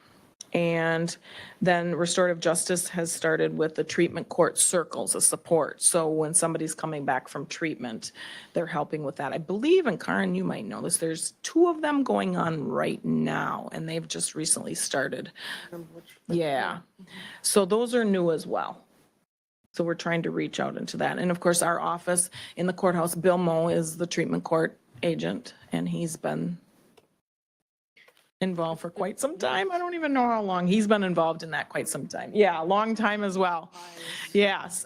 And then restorative justice has started with the treatment court circles of support. So when somebody's coming back from treatment, they're helping with that. I believe, and Karen, you might know this, there's 2 of them going on right now, and they've just recently started. Yeah. So those are new as well. So we're trying to reach out into that. And of course, our office in the courthouse, Bill Moe is the treatment court agent, and he's been involved for quite some time. I don't even know how long. He's been involved in that quite some time. Yeah, a long time as well. Yes.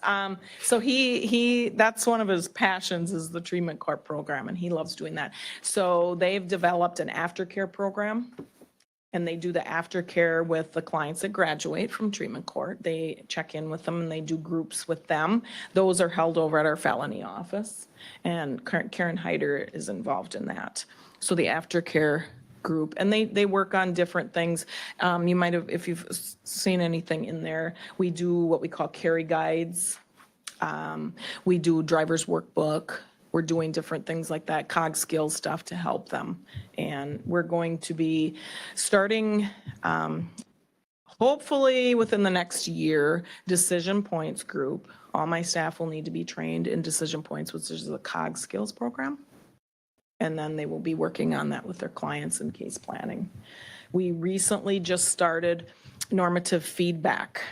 So that's one of his passions is the treatment court program, and he loves doing that. So they've developed an aftercare program, and they do the aftercare with the clients that graduate from treatment court. They check in with them and they do groups with them. Those are held over at our felony office, and Karen Heider is involved in that. So the aftercare group, and they work on different things. You might have, if you've seen anything in there, we do what we call carry guides. We do driver's workbook. We're doing different things like that, cog skills stuff to help them. And we're going to be starting, hopefully within the next year, decision points group. All my staff will need to be trained in decision points, which is a cog skills program. And then they will be working on that with their clients in case planning. We recently just started normative feedback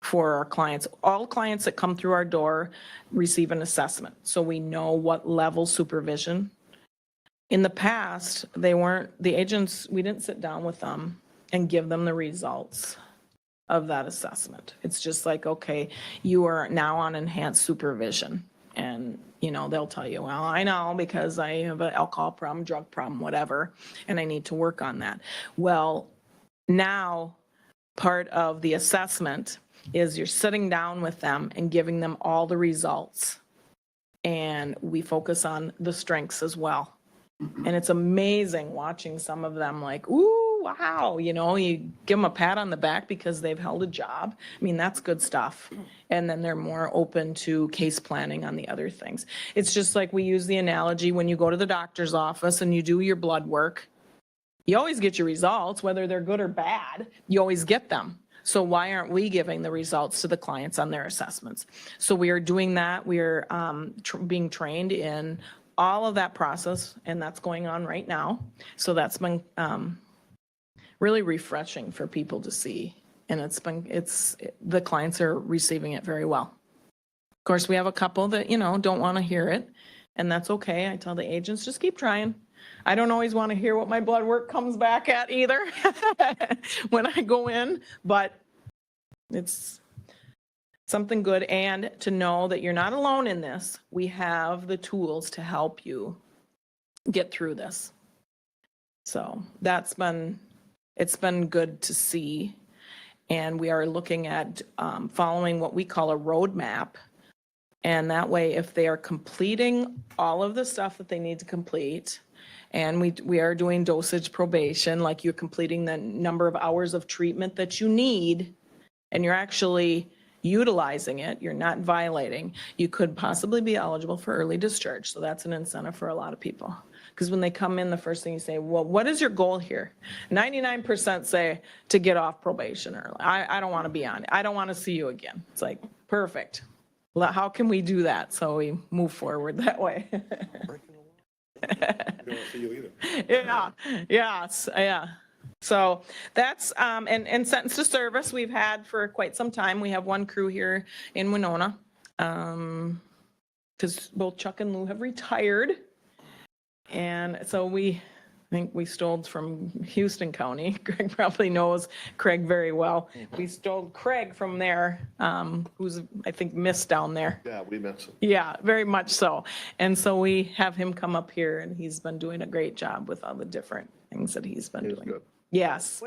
for our clients. All clients that come through our door receive an assessment, so we know what level supervision. In the past, the agents, we didn't sit down with them and give them the results of that assessment. It's just like, okay, you are now on enhanced supervision. And, they'll tell you, well, I know because I have an alcohol problem, drug problem, whatever, and I need to work on that. Well, now part of the assessment is you're sitting down with them and giving them all the results. And we focus on the strengths as well. And it's amazing watching some of them like, ooh, wow, you give them a pat on the back because they've held a job. I mean, that's good stuff. And then they're more open to case planning on the other things. It's just like we use the analogy when you go to the doctor's office and you do your blood work, you always get your results, whether they're good or bad, you always get them. So why aren't we giving the results to the clients on their assessments? So we are doing that. We are being trained in all of that process, and that's going on right now. So that's been really refreshing for people to see. And the clients are receiving it very well. Of course, we have a couple that, don't want to hear it, and that's okay. I tell the agents, just keep trying. I don't always want to hear what my blood work comes back at either when I go in, but it's something good. And to know that you're not alone in this, we have the tools to help you get through this. So it's been good to see. And we are looking at following what we call a roadmap. And that way, if they are completing all of the stuff that they need to complete, and we are doing dosage probation, like you're completing the number of hours of treatment that you need, and you're actually utilizing it, you're not violating, you could possibly be eligible for early discharge. So that's an incentive for a lot of people. Because when they come in, the first thing you say, well, what is your goal here? 99% say to get off probation early. I don't want to be on it. I don't want to see you again. It's like, perfect. How can we do that? So we move forward that way. I don't want to see you either. Yeah, yes, yeah. So that's, and sentence to service we've had for quite some time. We have one crew here in Winona, because both Chuck and Lou have retired. And so I think we stole from Houston County. Greg probably knows Craig very well. We stole Craig from there, who's, I think, missed down there. Yeah, we met some. Yeah, very much so. And so we have him come up here, and he's been doing a great job with all the different things that he's been He was doing. good. Yes.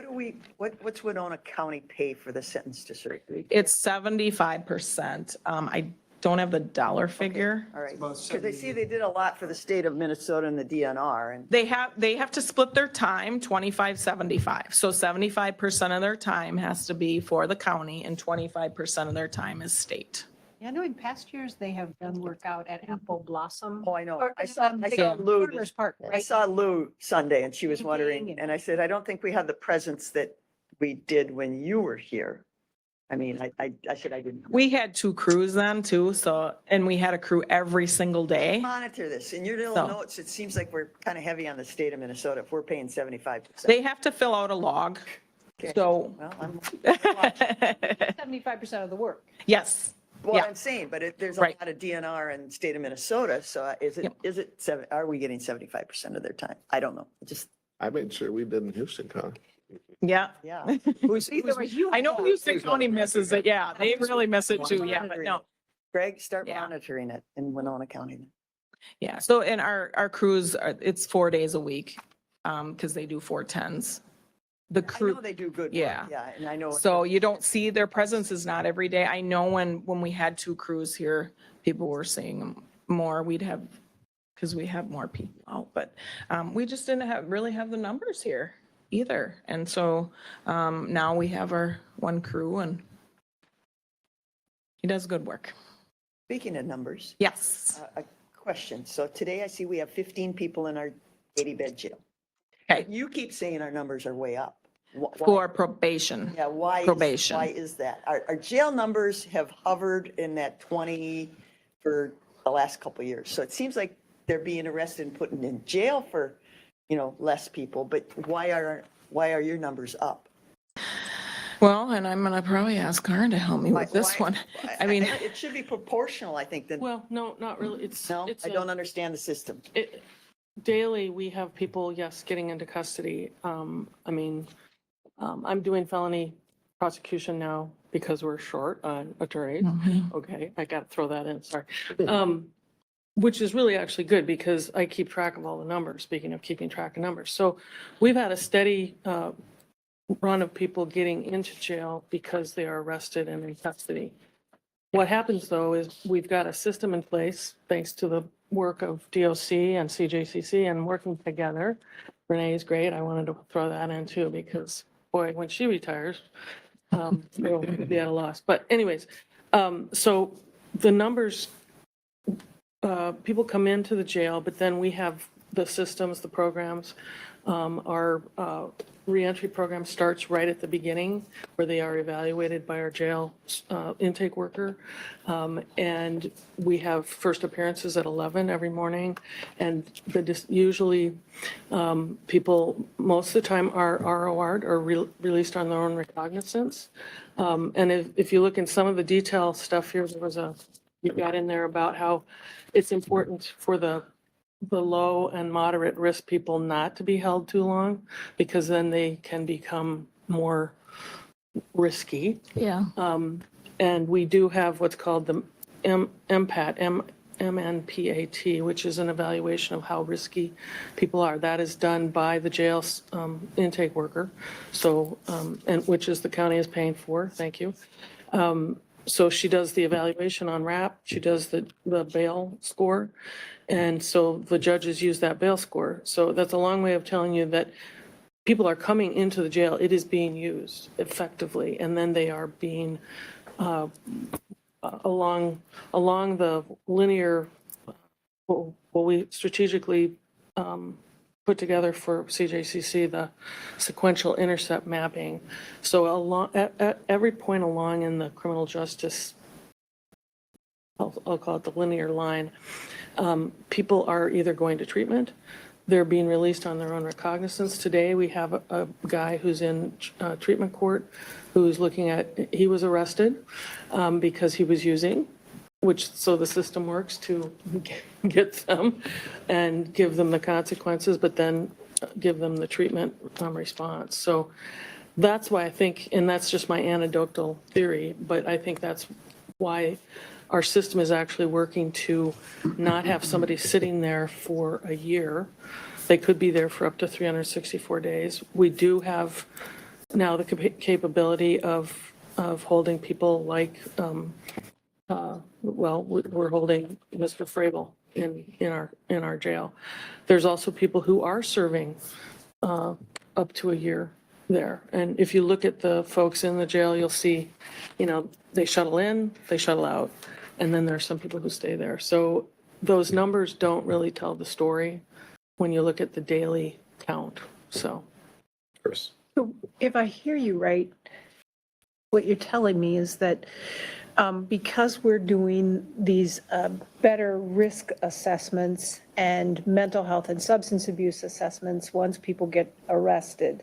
What's Winona County pay for the sentence to serve? It's 75%. I don't have the dollar figure. All right, because I see they did a lot for the state of Minnesota and the DNR, and They have to split their time 25-75. So 75% of their time has to be for the county and 25% of their time is state. Yeah, I know in past years, they have done work out at Apple Blossom. oh, I know, Or, I saw Lou, Farmers Park, I right? saw Lou Sunday, and she was Painting wondering, and- and I said, I don't think we had the presence that we did when you were here. I mean, I said I didn't. We had 2 crews then too, so, and we had a crew every single day. Monitor this. In your little So- notes, it seems like we're kind of heavy on the state of Minnesota if we're paying 75%. They have to fill out a log. Okay. So, Well, I'm, 75% of the work. yes. well, Yeah. I'm saying, but there's a Right. lot of DNR in the state of Minnesota, so Yep. are we getting 75% of their time? I don't know. It just, I made sure we did in Houston, Con. Yeah. yeah. I know Houston County misses it. Yeah, they really miss it too. Yeah, but no. Greg, start Yeah. monitoring it in Winona County. Yeah. So in our crews, it's 4 days a week because they do 410s. The I crew. know they do good work, Yeah. yeah, and I know. So you don't see their presence is not every day. I know when we had 2 crews here, people were seeing them more. We'd have, because we have more people out, but we just didn't really have the numbers here either. And so now we have our 1 crew and he does good work. Speaking of numbers, Yes. a question. So today I see we have 15 people in our 80-bed jail. Okay. You keep saying our numbers are way up. Why- For probation. Yeah, why? Probation. Why is that? Our jail numbers have hovered in that 20 for the last couple of years. So it seems like they're being arrested and put in jail for, less people, but why are your numbers up? Well, and I'm gonna probably ask Karen to help me with this Why- one. I mean, It should be proportional, I think, then. Well, no, not really. No, It's I don't understand the system. daily, we have people, yes, getting into custody. I'm doing felony prosecution now because we're short on attorneys. Okay, I got to throw that in, sorry. Which is really actually good because I keep track of all the numbers, speaking of keeping track of numbers. So we've had a steady run of people getting into jail because they are arrested and in custody. What happens though is we've got a system in place, thanks to the work of DOC and CJCC and working together. Renee is great. I wanted to throw that in too because boy, when she retires, we'll be at a loss. But anyways, so the numbers, people come into the jail, but then we have the systems, the programs. Our reentry program starts right at the beginning where they are evaluated by our jail intake worker. And we have first appearances at 11 every morning. And usually people, most of the time are ROR'd or released on their own recognizance. And if you look in some of the detail stuff here, you got in there about how it's important for the low and moderate risk people not to be held too long because then they can become more risky. yeah. And we do have what's called the MPAT, MNPAT, which is an evaluation of how risky people are. That is done by the jail's intake worker. So, and which is the county is paying for. Thank you. So she does the evaluation on RAP. She does the bail score. And so the judges use that bail score. So that's a long way of telling you that people are coming into the jail. It is being used effectively. And then they are being along the linear, what we strategically put together for CJCC, the sequential intercept mapping. So at every point along in the criminal justice, I'll call it the linear line, people are either going to treatment, they're being released on their own recognizance. Today, we have a guy who's in treatment court who's looking at, he was arrested because he was using, so the system works to get them and give them the consequences, but then give them the treatment response. So that's why I think, and that's just my anecdotal theory, but I think that's why our system is actually working to not have somebody sitting there for a year They could be there for up to 364 days. We do have now the capability of holding people like, we're holding Mr. Frabel in our jail. There's also people who are serving up to a year there. And if you look at the folks in the jail, you'll see, they shuttle in, they shuttle out, and then there's some people who stay there. So those numbers don't really tell the story when you look at the daily count, so. Chris? So if I hear you right, what you're telling me is that because we're doing these better risk assessments and mental health and substance abuse assessments once people get arrested,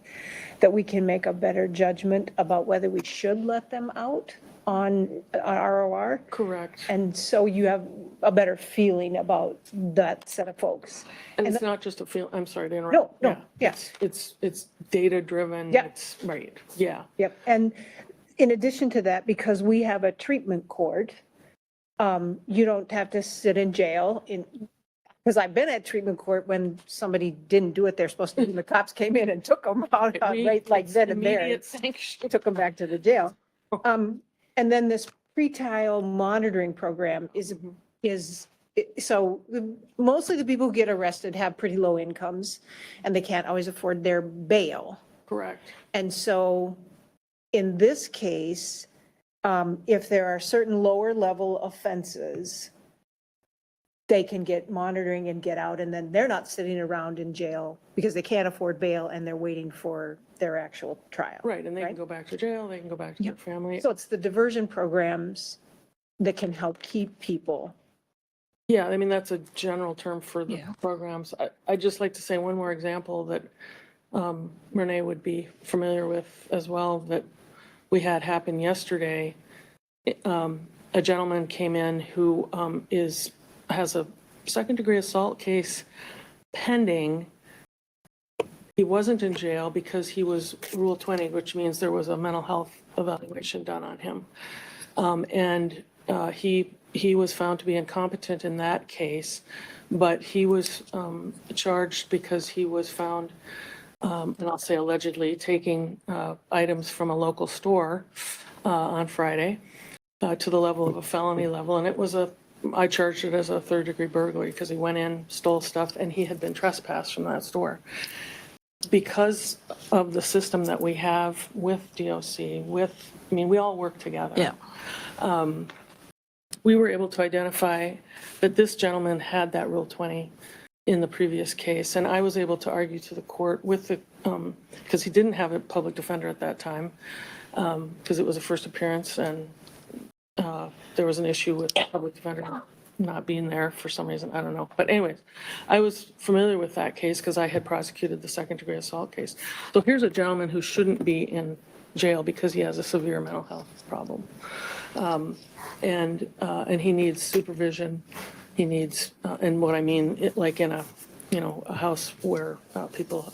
that we can make a better judgment about whether we should let them out on ROR? Correct. And so you have a better feeling about that set of folks. And it's not just a feel, I'm sorry to interrupt. No, yes. It's data-driven. Yeah. It's, right, yeah. Yep, and in addition to that, because we have a treatment court, you don't have to sit in jail because I've been at treatment court when somebody didn't do what they're supposed to do, and the cops came in and took them out, right, like then and there. Immediate sanction. Took them back to the jail. And then this pretrial monitoring program is, so mostly the people who get arrested have pretty low incomes and they can't always afford their bail. Correct. And so in this case, if there are certain lower level offenses, they can get monitoring and get out, and then they're not sitting around in jail because they can't afford bail and they're waiting for their actual trial. Right, and they can Right? go back to jail, they can go back to their family. So it's the diversion programs that can help keep people. Yeah, I mean, that's a general term for the Yeah. programs. I'd just like to say one more example that Renee would be familiar with as well, that we had happen yesterday. A gentleman came in who has a second-degree assault case pending. He wasn't in jail because he was Rule 20, which means there was a mental health evaluation done on him. And he was found to be incompetent in that case, but he was charged because he was found, and I'll say allegedly, taking items from a local store on Friday to the level of a felony level. And it was I charged it as a third-degree burglary because he went in, stole stuff, and he had been trespassed from that store. Because of the system that we have with DOC, we all work together. Yeah. We were able to identify that this gentleman had that Rule 20 in the previous case, and I was able to argue to the court with because he didn't have a public defender at that time, because it was a first appearance, and there was an issue with the public defender not being there for some reason, I don't know. But anyways, I was familiar with that case because I had prosecuted the second-degree assault case. So here's a gentleman who shouldn't be in jail because he has a severe mental health problem. And he needs supervision. He needs, and what I mean, like in a house where people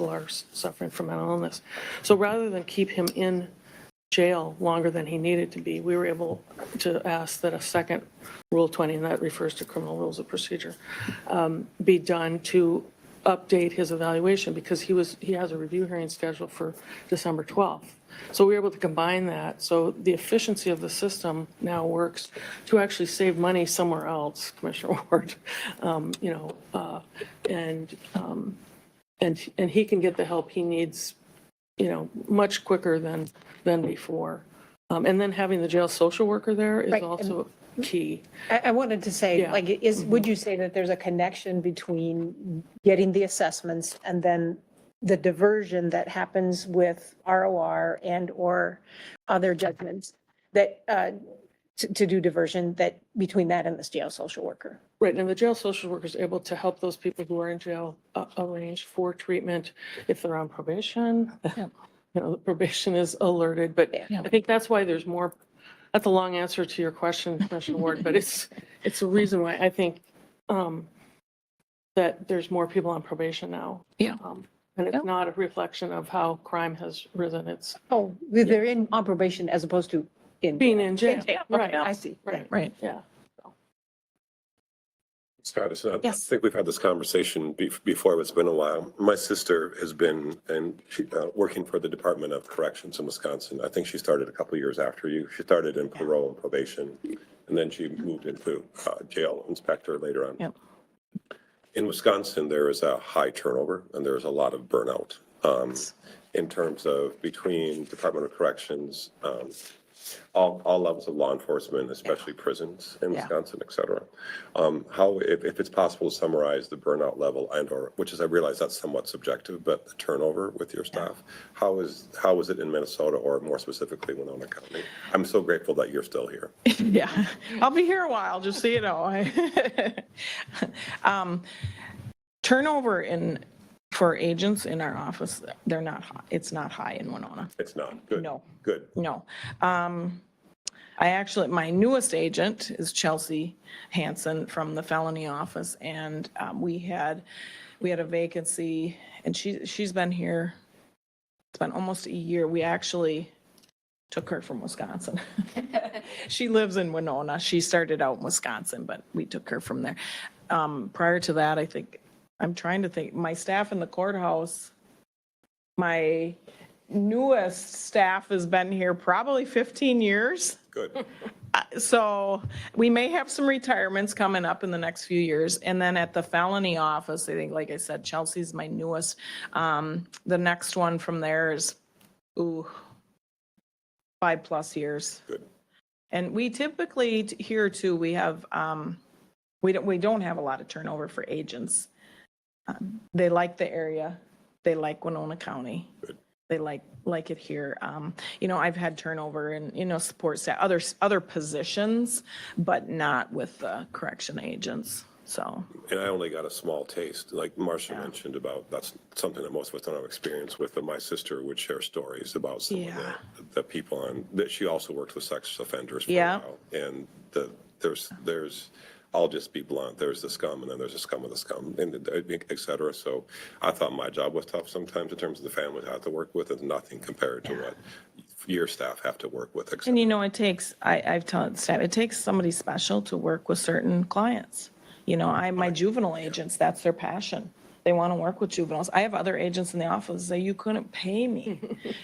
are suffering from mental illness. So rather than keep him in jail longer than he needed to be, we were able to ask that a second Rule 20, and that refers to criminal rules of procedure, be done to update his evaluation because he has a review hearing scheduled for December 12th. So we were able to combine that. So the efficiency of the system now works to actually save money somewhere else, Commissioner Ward. And he can get the help he needs, much quicker than before. And then having the jail social worker there is Right, also key. I wanted to say, Yeah. like, would you say that there's a connection between getting the assessments and then the diversion that happens with ROR and or other judgments that, to do diversion, that between that and the jail social worker? Right, and the jail social worker is able to help those people who are in jail arrange for treatment if they're on probation. The probation is alerted, but I think that's why there's more. That's a long answer to your question, Commissioner Ward, but it's a reason why I think that there's more people on probation now. Yeah. And it's not a reflection of how crime has risen. It's Oh, they're on probation as opposed to in. being in jail. Okay, Right. I see. Right. Right. Yeah. Scott, I Yes. think we've had this conversation before, but it's been a while. My sister has been working for the Department of Corrections in Wisconsin. I think she started a couple of years after you. She started in parole and probation, and then she moved into jail inspector later on. Yep. In Wisconsin, there is a high turnover and there is a lot of burnout in terms of between Department of Corrections, all levels of law enforcement, especially prisons in Yeah. Wisconsin, et cetera. How, if it's possible to summarize the burnout level and/or, which is, I realize that's somewhat subjective, but the turnover with your staff, how is it in Minnesota or more specifically Winona County? I'm so grateful that you're still here. Yeah, I'll be here a while, just so you know. Turnover for agents in our office, they're not high. It's not high in Winona. It's not good. No. Good. No. My newest agent is Chelsea Hansen from the felony office, and we had a vacancy, and she's been here, it's been almost a year. We actually took her from Wisconsin. She lives in Winona. She started out in Wisconsin, but we took her from there. Prior to that, I'm trying to think, my staff in the courthouse, my newest staff has been here probably 15 years. Good. So we may have some retirements coming up in the next few years. And then at the felony office, I think, like I said, Chelsea's my newest. The next one from there is, 5+ years. Good. And we typically here too, we have, we don't have a lot of turnover for agents. They like the area. They like Winona County. Good. They like it here. I've had turnover in, support staff, other positions, but not with correction agents. So. And I only got a small taste, like Marcia mentioned about, that's something that most of us don't have experience with, but my sister would share stories about some of the people that she also worked with sex offenders for a while. And there's, I'll just be blunt, there's the scum and then there's a scum of the scum, and et cetera. So I thought my job was tough sometimes in terms of the families I have to work with. It's nothing compared to what your staff have to work with, et cetera. And it takes, I've told staff, it takes somebody special to work with certain clients. My juvenile agents, that's their passion. They want to work with juveniles. I have other agents in the office say, you couldn't pay me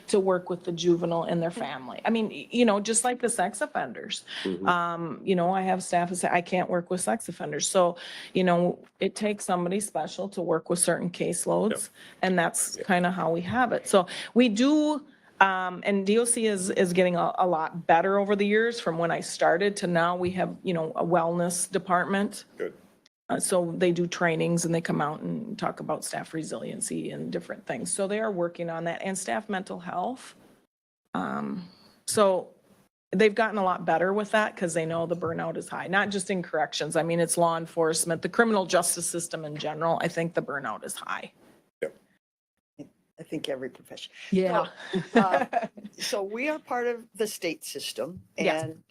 to work with the juvenile and their family. I mean, just like the sex offenders. I have staff who say, I can't work with sex offenders. So, it takes somebody special to work with certain caseloads, and that's kind of how we have it. So we do, and DOC is getting a lot better over the years from when I started to now. We have, a wellness department. Good. So they do trainings and they come out and talk about staff resiliency and different things. So they are working on that, and staff mental health. So they've gotten a lot better with that because they know the burnout is high, not just in corrections. I mean, it's law enforcement, the criminal justice system in general. I think the burnout is high. I think every profession. Yeah. So we are part of the state system, Yes. and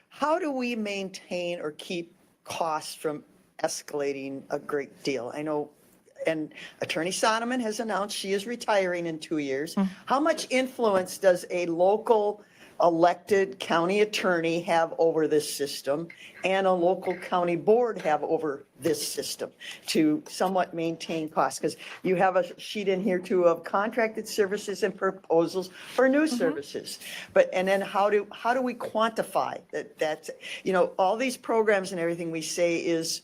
how do we maintain or keep costs from escalating a great deal? I know, and Attorney Sonneman has announced she is retiring in 2 years. How much influence does a local elected county attorney have over this system and a local county board have over this system to somewhat maintain costs? Because you have a sheet in here too of contracted services and proposals for new services. And then how do we quantify that's, all these programs and everything we say is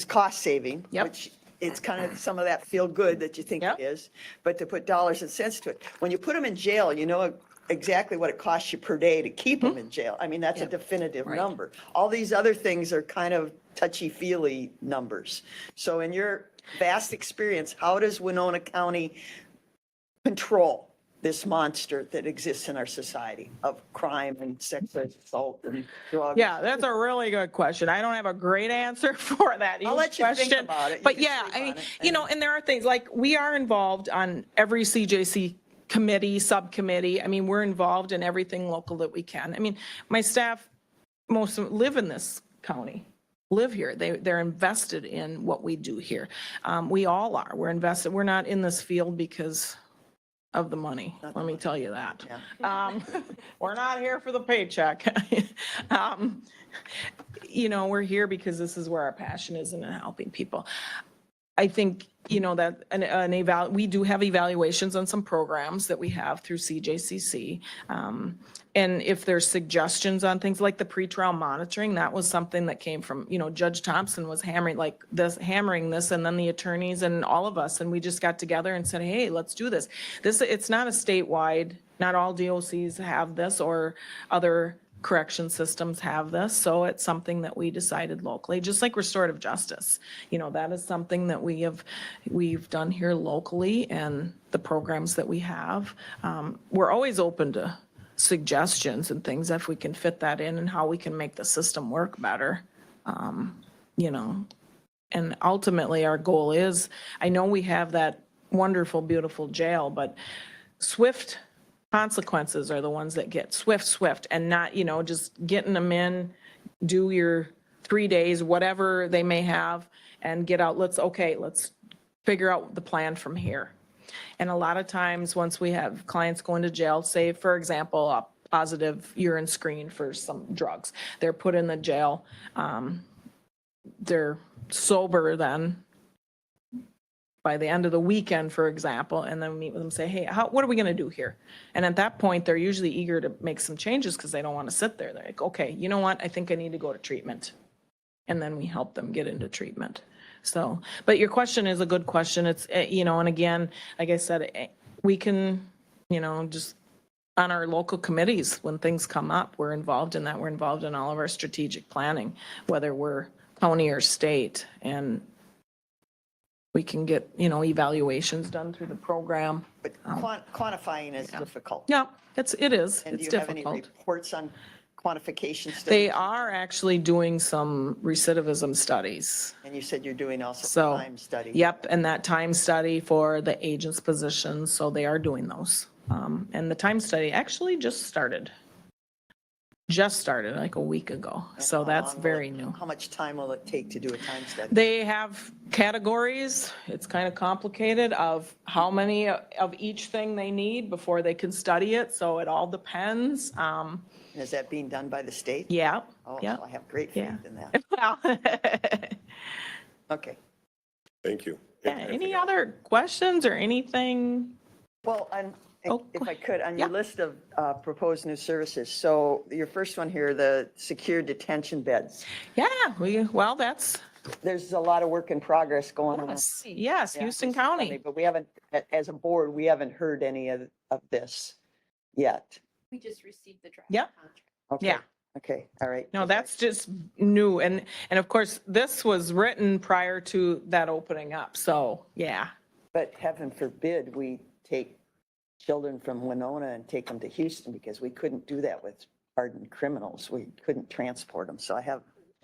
cost saving, which it's kind of some of that feel good that you think it is, but to put dollars and cents to it. When you put them in jail, exactly what it costs you per day to keep them in jail. I mean, that's a definitive number. All these other things are kind of touchy-feely numbers. So in your vast experience, how does Winona County control this monster that exists in our society of crime and sexual assault and drugs? Yeah, that's a really good question. I don't have a great answer for that. I'll let you think about it. You But can yeah, sleep I mean, on it. and there are things like we are involved on every CJC committee, subcommittee. I mean, we're involved in everything local that we can. I mean, my staff, most of them live in this county, live here. They're invested in what we do here. We all are. We're invested. We're not in this field because of the money, let me tell you that. Yeah. We're not here for the paycheck. We're here because this is where our passion is in helping people. I think, that we do have evaluations on some programs that we have through CJCC. And if there's suggestions on things like the pretrial monitoring, that was something that came from, Judge Thompson was hammering this, and then the attorneys and all of us, and we just got together and said, hey, let's do this. It's not a statewide, not all DOCs have this, or other correction systems have this, so it's something that we decided locally, just like restorative justice. That is something that we've done here locally, and the programs that we have. We're always open to suggestions and things if we can fit that in and how we can make the system work better. And ultimately our goal is, I know we have that wonderful, beautiful jail, but swift consequences are the ones that get swift, and not, just getting them in, do your 3 days, whatever they may have, and get out. Let's figure out the plan from here. And a lot of times, once we have clients going to jail, say, for example, a positive urine screen for some drugs, they're put in the jail. They're sober then by the end of the weekend, for example, and then we meet with them and say, hey, what are we going to do here? And at that point, they're usually eager to make some changes because they don't want to sit there. They're like, okay, you know what? I think I need to go to treatment. And then we help them get into treatment. So, but your question is a good question. It's, and again, like I said, we can, just on our local committees, when things come up, we're involved in that. We're involved in all of our strategic planning, whether we're county or state, and we can get, evaluations done through the program. But quantifying is difficult. Yeah, it is. And do It's you have any difficult. reports on quantification studies? They are actually doing some recidivism studies. And you said you're doing also So, time study. Yep, and that time study for the agents' positions, so they are doing those. And the time study actually just started like a week ago, And so how that's long will very it- new. How much time will it take to do a time study? They have categories, it's kind of complicated, of how many of each thing they need before they can study it, so it all depends. And is that being done by the state? Yeah, Oh, yeah. so I have great Yeah. faith in that. Well, Okay. Thank you. yeah, any other questions or anything? Well, Oh, if go I could, on your Yeah. list of proposed new services, so your first one here, the secure detention beds. Yeah, that's, There's a lot of work in progress going on. yes, Yeah, Houston just tell me, County. But we haven't, as a board, we haven't heard any of this yet. We just received the draft Yep. contract. Okay. Yeah. Okay, all right. No, that's just new, and of course, this was written prior to that opening up, so, yeah. But heaven forbid we take children from Winona and take them to Houston, because we couldn't do that with hardened criminals. We couldn't transport them, so I have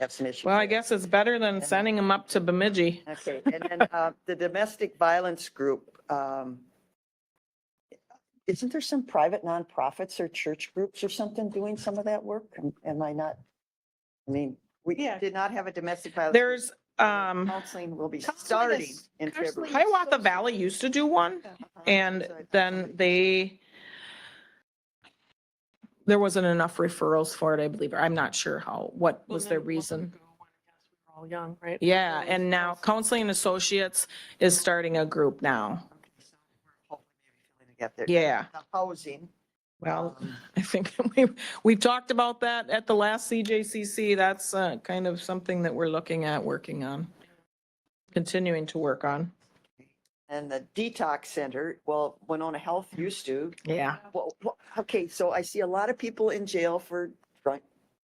some issues. Well, I there. guess it's better than sending them up to Bemidji. Okay, and then the domestic violence group, isn't there some private nonprofits or church groups or something doing some of that work? Am I not? I mean, we did not have a domestic violence. group. There's, Counseling will be Counseling starting is- in counseling February. Hiawatha Valley used to do one, and then there wasn't enough referrals for it, I believe, or I'm not sure what was their reason. We're all young, right? Yeah, and now Counseling Associates is starting a group now. Hopefully maybe filling a gap there. Yeah. The housing. Well, I think we've talked about that at the last CJCC. That's kind of something that we're looking at working on, continuing to work on. And the detox center, well, Winona Health used to. Yeah. Well, okay, so I see a lot of people in jail for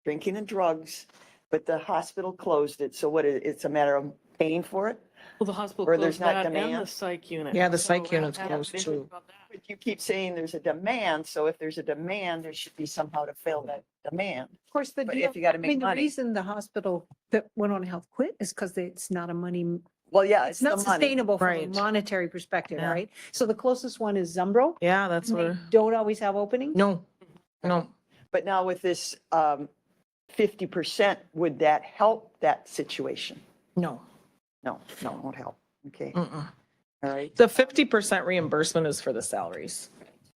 drinking and drugs, but the hospital closed it. So what, it's a matter of paying for it? Well, the hospital Where there's closed not that and demand? the psych unit. Yeah, the So psych I unit's haven't closed been too. about that. But you keep saying there's a demand, so if there's a demand, there should be somehow to fill that demand. Of course, the But deal, if you gotta I make mean, the money. reason the hospital that went on health quit is because it's not a money, Well, yeah, it's it's the not money. sustainable from a Right. monetary perspective, Yeah. right? So the closest one is Zumbro. Yeah, that's and they where, don't always have openings. no. But now with this 50%, would that help that situation? No. No, it won't help. Okay, Mm-mm. all right. The 50% reimbursement is for the salaries.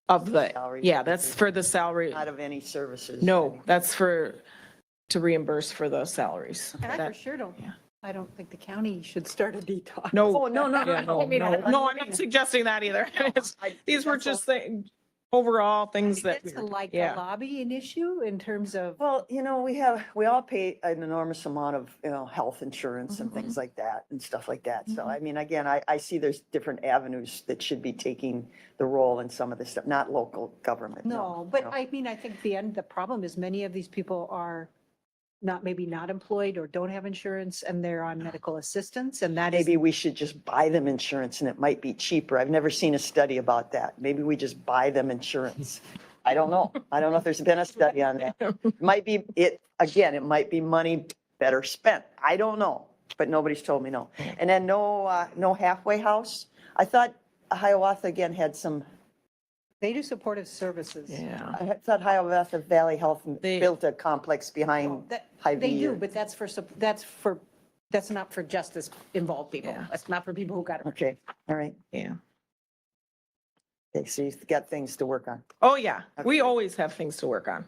Of the, Salary. yeah, that's for the salary. Not of any services. No, that's to reimburse for the salaries. And I That- for sure don't, I don't think the county should start a detox. No. Oh, no, no, Yeah, no. no, I'm not suggesting that either. It's- These were just the overall things that. It's like a Yeah. lobbying issue in terms of, Well, we all pay an enormous amount of, health insurance and things like that and stuff like that. So, I mean, again, I see there's different avenues that should be taking the role in some of this stuff, not local government. no, but I mean, I think the problem is many of these people are maybe not employed or don't have insurance and they're on medical assistance and that is. Maybe we should just buy them insurance and it might be cheaper. I've never seen a study about that. Maybe we just buy them insurance. I don't know. I don't know if there's been a study on that. It might be, it might be money better spent. I don't know, but nobody's told me no. And then no halfway house. I thought Hiawatha again had some, They do supportive services. Yeah. I thought Hiawatha Valley Health They- built a complex behind They do, Hy-Vee. but that's not for justice involved people. Yeah. That's not for people who got it. Okay, all right. Yeah. Okay, so you've got things to work on. Oh, yeah. We Okay. always have things to work on.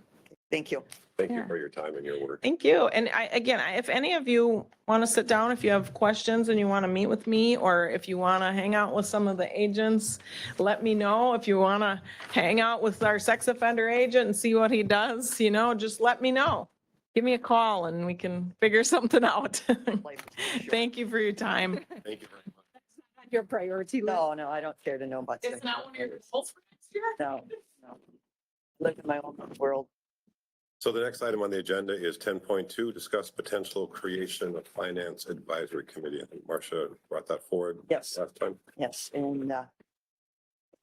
Thank you. Thank you Yeah. for your time and your work. Thank you. And if any of you want to sit down, if you have questions and you want to meet with me, or if you want to hang out with some of the agents, let me know. If you want to hang out with our sex offender agent and see what he does, just let me know. Give me a call and we can figure something out. Thank you for your time. Thank you very much. Your priority list. No, I don't care to know about. It's not one of your goals for next year? No. Live in my own world. So the next item on the agenda is 10.2, discuss potential creation of finance advisory committee. I think Marcia brought that forward. Yes. Last time. Yes, and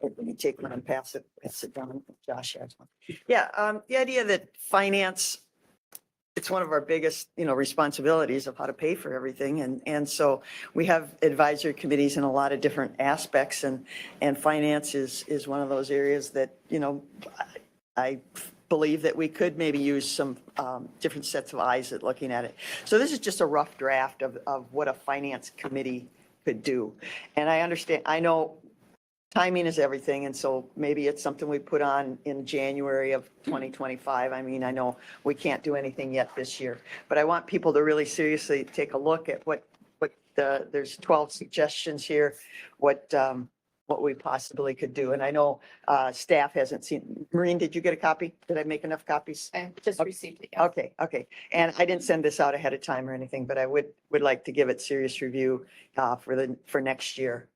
let me take one and pass it down. Josh has one. Yeah, the idea that finance, it's one of our biggest, responsibilities of how to pay for everything. And so we have advisory committees in a lot of different aspects and finance is one of those areas that, I believe that we could maybe use some different sets of eyes at looking at it. So this is just a rough draft of what a finance committee could do. And I know timing is everything, and so maybe it's something we put on in January of 2025. I mean, I know we can't do anything yet this year, but I want people to really seriously take a look at there's 12 suggestions here, what we possibly could do. And I know staff hasn't seen. Maureen, did you get a copy? Did I make enough copies? I just Okay. received it. yeah. Okay. And I didn't send this out ahead of time or anything, but I would like to give it serious review for next year.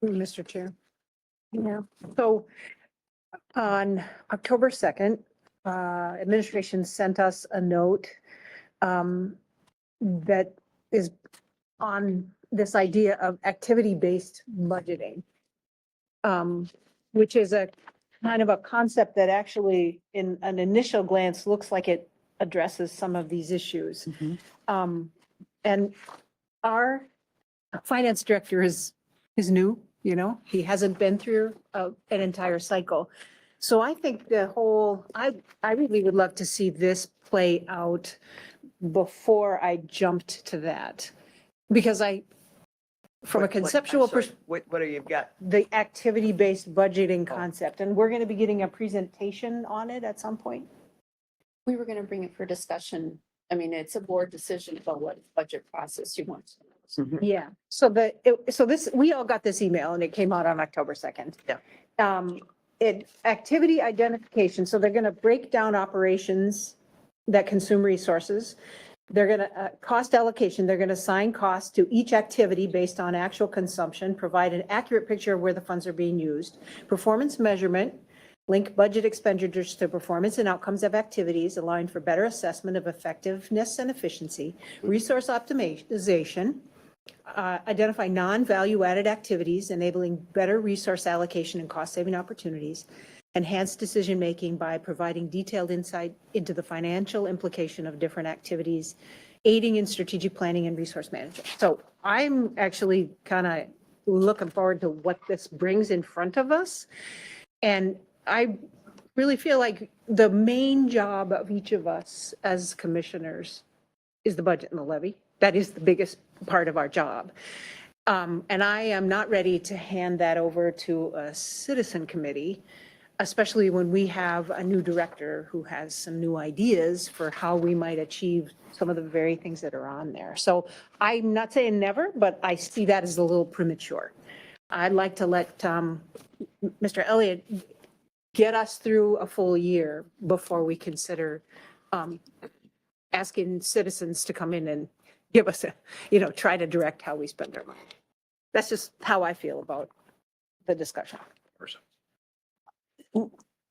Mr. Chair. Yeah, so on October 2nd, administration sent us a note that is on this idea of activity-based budgeting, which is a kind of a concept that actually in an initial glance looks like it addresses some of these issues. And our finance director is new, he hasn't been through an entire cycle. So I think I really would love to see this play out before I jumped to that. Because from a conceptual perspective, What do you got? the activity-based budgeting concept, and we're going to be getting a presentation on it at some point. We were going to bring it for discussion. I mean, it's a board decision about what budget process you want. Yeah, so we all got this email and it came out on October 2nd. Yeah. Activity identification, so they're going to break down operations that consume resources. They're going to, cost allocation, they're going to assign costs to each activity based on actual consumption, provide an accurate picture of where the funds are being used. Performance measurement, link budget expenditures to performance and outcomes of activities, allowing for better assessment of effectiveness and efficiency. Resource optimization, identify non-value-added activities, enabling better resource allocation and cost-saving opportunities. Enhance decision-making by providing detailed insight into the financial implication of different activities, aiding in strategic planning and resource management. So I'm actually kind of looking forward to what this brings in front of us. And I really feel like the main job of each of us as commissioners is the budget and the levy. That is the biggest part of our job. And I am not ready to hand that over to a citizen committee, especially when we have a new director who has some new ideas for how we might achieve some of the very things that are on there. So I'm not saying never, but I see that as a little premature. I'd like to let Mr. Elliott get us through a full year before we consider asking citizens to come in and give us try to direct how we spend our money. That's just how I feel about the discussion.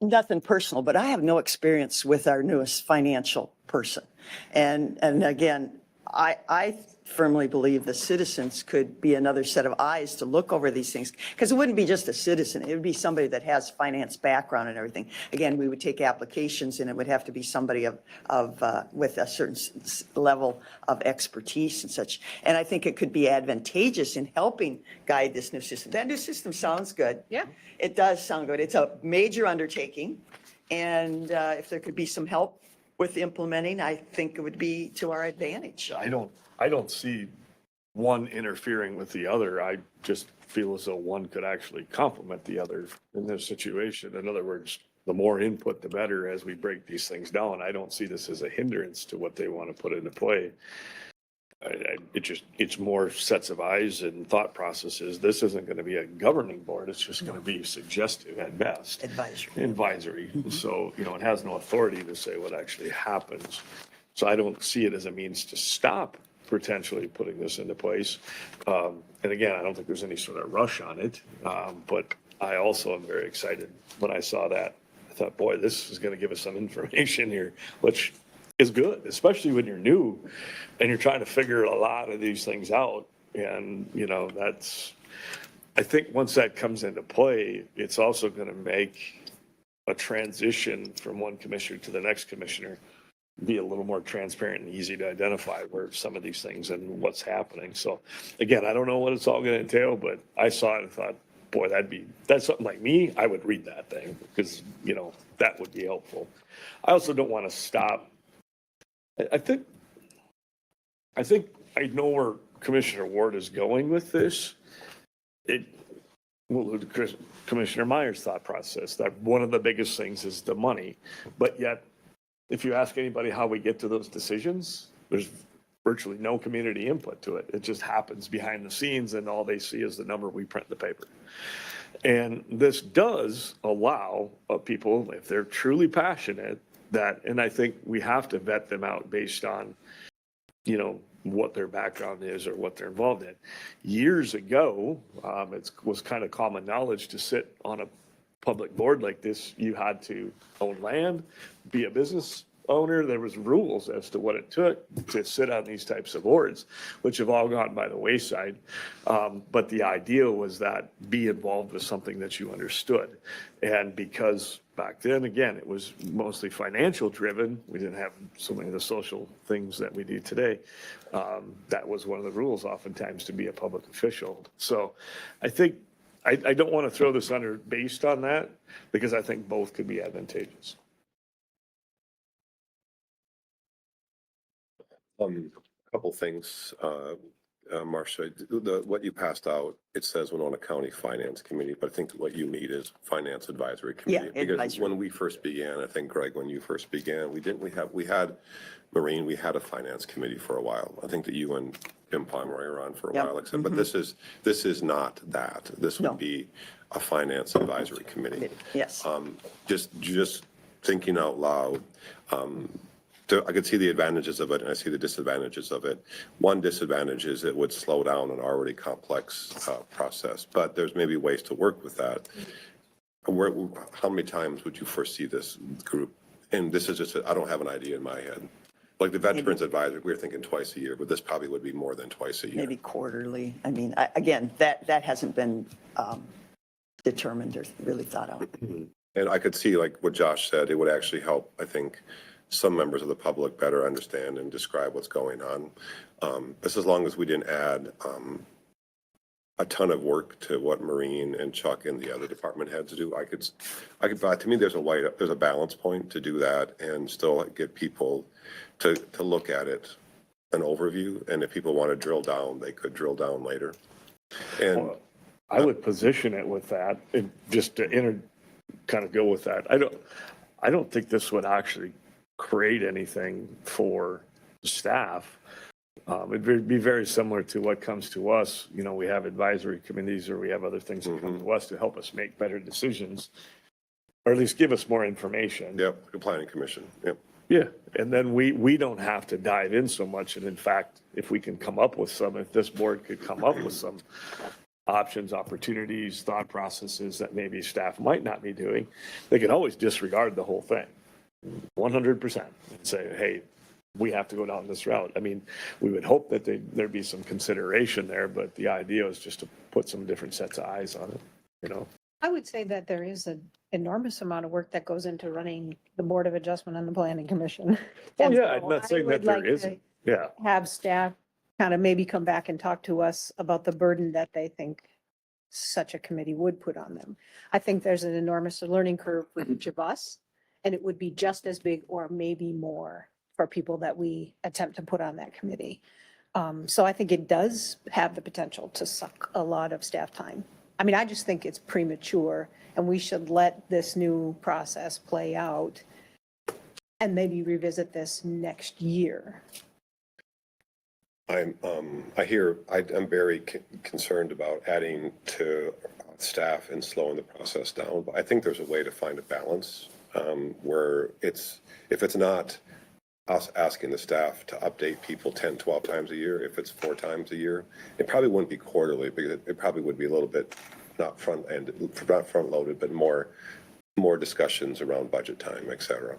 Nothing personal, but I have no experience with our newest financial person. And again, I firmly believe the citizens could be another set of eyes to look over these things. Because it wouldn't be just a citizen, it would be somebody that has finance background and everything. Again, we would take applications and it would have to be somebody with a certain level of expertise and such. And I think it could be advantageous in helping guide this new system. That new system sounds good. Yeah. It does sound good. It's a major undertaking. And if there could be some help with implementing, I think it would be to our advantage. I don't see one interfering with the other. I just feel as though one could actually complement the other in this situation. In other words, the more input, the better as we break these things down. I don't see this as a hindrance to what they want to put into play. It's more sets of eyes and thought processes. This isn't going to be a governing board. It's just going to be suggestive at best. Advisory. So, it has no authority to say what actually happens. So I don't see it as a means to stop potentially putting this into place. And again, I don't think there's any sort of rush on it. But I also am very excited when I saw that. I thought, boy, this is going to give us some information here, which is good, especially when you're new and you're trying to figure a lot of these things out. And, I think once that comes into play, it's also going to make a transition from one commissioner to the next commissioner be a little more transparent and easy to identify where some of these things and what's happening. So again, I don't know what it's all going to entail, but I saw it and thought, boy, that's something like me. I would read that thing because, that would be helpful. I also don't want to stop. I think I know where Commissioner Ward is going with this. We'll allude to Commissioner Meyer's thought process that one of the biggest things is the money, but yet if you ask anybody how we get to those decisions, there's virtually no community input to it. It just happens behind the scenes and all they see is the number we print in the paper. And this does allow people, if they're truly passionate, and I think we have to vet them out based on, what their background is or what they're involved in. Years ago, it was kind of common knowledge to sit on a public board like this. You had to own land, be a business owner. There was rules as to what it took to sit on these types of boards, which have all gone by the wayside. But the idea was that be involved with something that you understood. And because back then, again, it was mostly financial driven. We didn't have so many of the social things that we do today. That was one of the rules oftentimes to be a public official. So I think I don't want to throw this under based on that because I think both could be advantageous. Couple things, Marcia, what you passed out, it says Winona County Finance Committee, but I think what you need is Finance Advisory Committee. Yeah, Because advisory. when we first began, I think, Greg, when you first began, we had Marine, we had a Finance Committee for a while. I think that you and Jim Pomeroy are on for a Yep. while, except, but this is not that. This No. would be a Finance Advisory Committee. Yes. Just thinking out loud, I could see the advantages of it and I see the disadvantages of it. One disadvantage is it would slow down an already complex process, but there's maybe ways to work with that. How many times would you foresee this group? And this is just, I don't have an idea in my head. Like the Veterans Advisory, we were thinking twice a year, but this probably would be more than twice a year. Maybe quarterly. I mean, again, that hasn't been determined or really thought out. And I could see, like what Josh said, it would actually help, I think, some members of the public better understand and describe what's going on. Just as long as we didn't add a ton of work to what Marine and Chuck and the other department heads do, I could, to me, there's a balance point to do that and still get people to look at it, an overview. And if people want to drill down, they could drill down later. And I would position it with that, and just to kind of go with that. I don't think this would actually create anything for the staff. It'd be very similar to what comes to us. You know, we have advisory committees or we have other things that come to us to help us make better decisions, or at least give us more information. yep, the planning commission, yep. Yeah, and then we don't have to dive in so much. And in fact, if we can come up with some, if this board could come up with some options, opportunities, thought processes that maybe staff might not be doing, they can always disregard the whole thing 100% and say, hey, we have to go down this route. I mean, we would hope that there'd be some consideration there, but the idea is just to put some different sets of eyes on it, you know? I would say that there is an enormous amount of work that goes into running the Board of Adjustment and the Planning Commission. Oh, And yeah, so I'm not I saying that would like there to isn't. Yeah. Have staff kind of maybe come back and talk to us about the burden that they think such a committee would put on them. I think there's an enormous learning curve for each of us, and it would be just as big or maybe more for people that we attempt to put on that committee. So I think it does have the potential to suck a lot of staff time. I mean, I just think it's premature, and we should let this new process play out and maybe revisit this next year. I'm very concerned about adding to staff and slowing the process down, but I think there's a way to find a balance where if it's not us asking the staff to update people 10, 12 times a year, if it's 4 times a year, it probably wouldn't be quarterly, because it probably would be a little bit not front loaded, but more discussions around budget time, et cetera.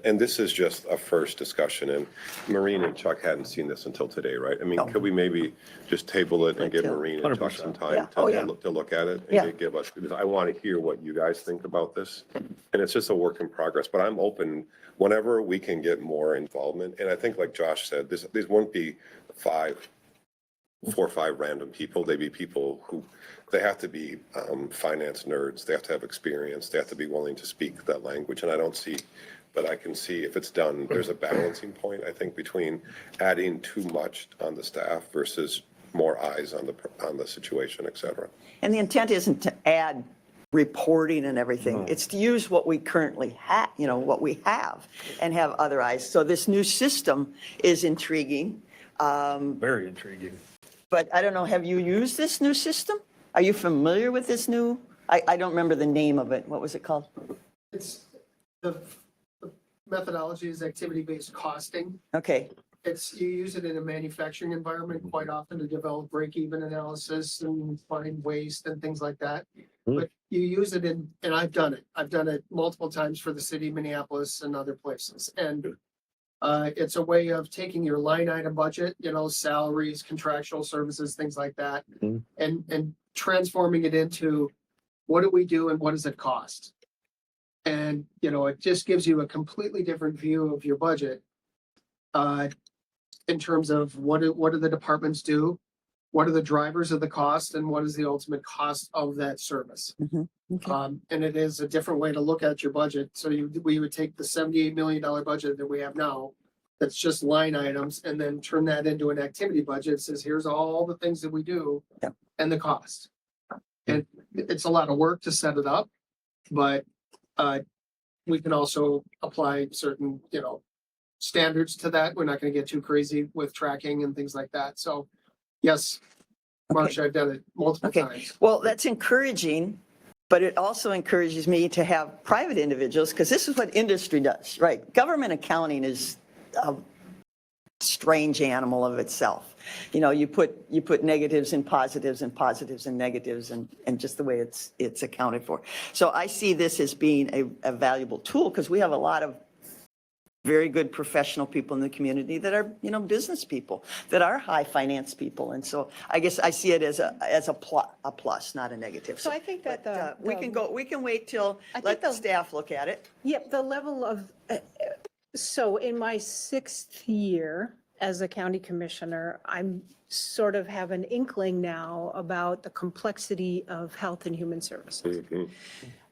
And this is just a first discussion, and Maureen and Chuck hadn't seen this until today, right? I mean, could we maybe just table it and give Maureen and Chuck some time Yeah. Oh, yeah. to look at it? Yeah. And give us, because I want to hear what you guys think about this. And it's just a work in progress, but I'm open whenever we can get more involvement. And I think, like Josh said, these won't be 4 or 5 random people. They'd be people who, they have to be finance nerds. They have to have experience. They have to be willing to speak that language. And but I can see if it's done, there's a balancing point, I think, between adding too much on the staff versus more eyes on the situation, et cetera. And the intent isn't to add reporting and everything. It's to use what we currently have, what we have, and have other eyes. So this new system is intriguing. Very intriguing. But I don't know, have you used this new system? Are you familiar with this new? I don't remember the name of it. What was it called? It's the methodology is activity-based costing. Okay, You use it in a manufacturing environment quite often to develop break-even analysis and find waste and things like that. But you use it and I've done it multiple times for the city of Minneapolis and other places. And it's a way of taking your line item budget, salaries, contractual services, things like that, and transforming it into what do we do and what does it cost? And, it just gives you a completely different view of your budget in terms of what do the departments do? What are the drivers of the cost and what is the ultimate cost of that service? Okay. And it is a different way to look at your budget. So we would take the $78 million budget that we have now, that's just line items, and then turn that into an activity budget. It says, here's all the things that we do and the cost. And it's a lot of work to set it up, but we can also apply certain, standards to that. We're not going to get too crazy with tracking and things like that. So yes, Marcia, I've done it multiple times. Well, that's encouraging, but it also encourages me to have private individuals, because this is what industry does, right? Government accounting is a strange animal of itself. You put negatives and positives and positives and negatives and just the way it's accounted for. So I see this as being a valuable tool, because we have a lot of very good professional people in the community that are, business people, that are high finance people. And so I guess I see it as a plus, not a negative. So I think that we can wait till, let the staff look at it. Yep, the level of, so in my 6th year as a county commissioner, I'm sort of have an inkling now about the complexity of health and human services.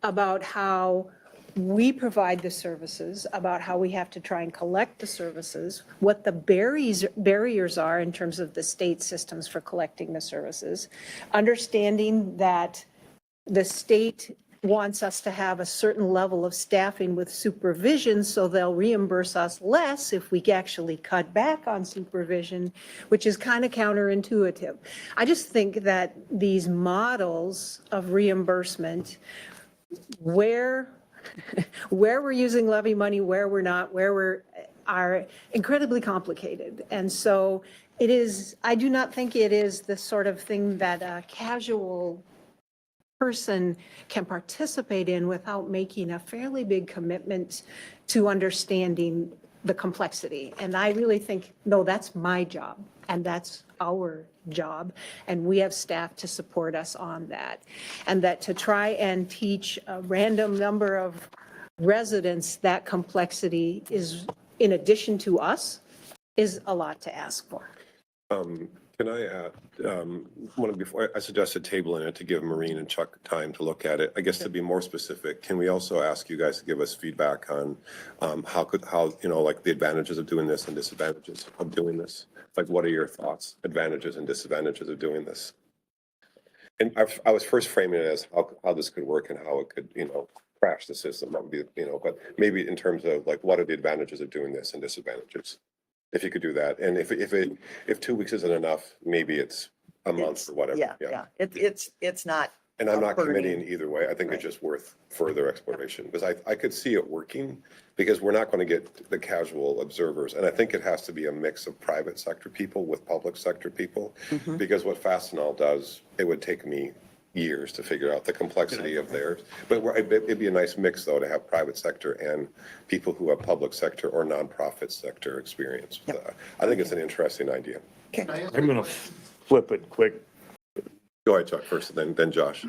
About how we provide the services, about how we have to try and collect the services, what the barriers are in terms of the state systems for collecting the services, understanding that the state wants us to have a certain level of staffing with supervision, so they'll reimburse us less if we actually cut back on supervision, which is kind of counterintuitive. I just think that these models of reimbursement, where we're using levy money, where we're not, are incredibly complicated. And so it is, I do not think it is the sort of thing that a casual person can participate in without making a fairly big commitment to understanding the complexity. And I really think, no, that's my job and that's our job. And we have staff to support us on that. And that to try and teach a random number of residents that complexity is, in addition to us, is a lot to ask for. Can I add, before I suggested tabling it to give Maureen and Chuck time to look at it. I guess to be more specific, can we also ask you guys to give us feedback on how, like the advantages of doing this and disadvantages of doing this? Like, what are your thoughts, advantages and disadvantages of doing this? And I was first framing it as how this could work and how it could, crash the system. That would be, but maybe in terms of like, what are the advantages of doing this and disadvantages? If you could do that, and if 2 weeks isn't enough, maybe it's a month or whatever. Yeah. It's not. And I'm not burning. committing either way. I think Right. it's just worth further exploration, because I could see it working, because we're not going to get the casual observers. And I think it has to be a mix of private sector people with public sector people, because what Fastenal does, it would take me years to figure out the complexity of theirs. But it'd be a nice mix, though, to have private sector and people who have public sector or nonprofit sector experience. I think it's an interesting idea. Can I ask I'm a going to question? flip it quick. Go ahead, Chuck, first, and then Josh.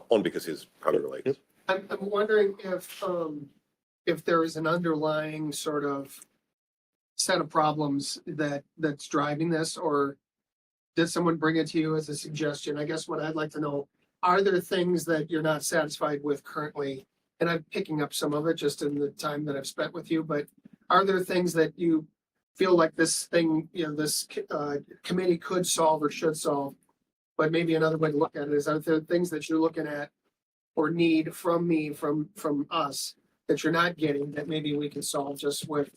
Only because he's probably related. I'm wondering if there is an underlying sort of set of problems that's driving this, or did someone bring it to you as a suggestion? I guess what I'd like to know, are there things that you're not satisfied with currently? And I'm picking up some of it just in the time that I've spent with you, but are there things that you feel like this thing, this committee could solve or should solve? But maybe another way to look at it is, are there things that you're looking at or need from me, from us, that you're not getting, that maybe we can solve just with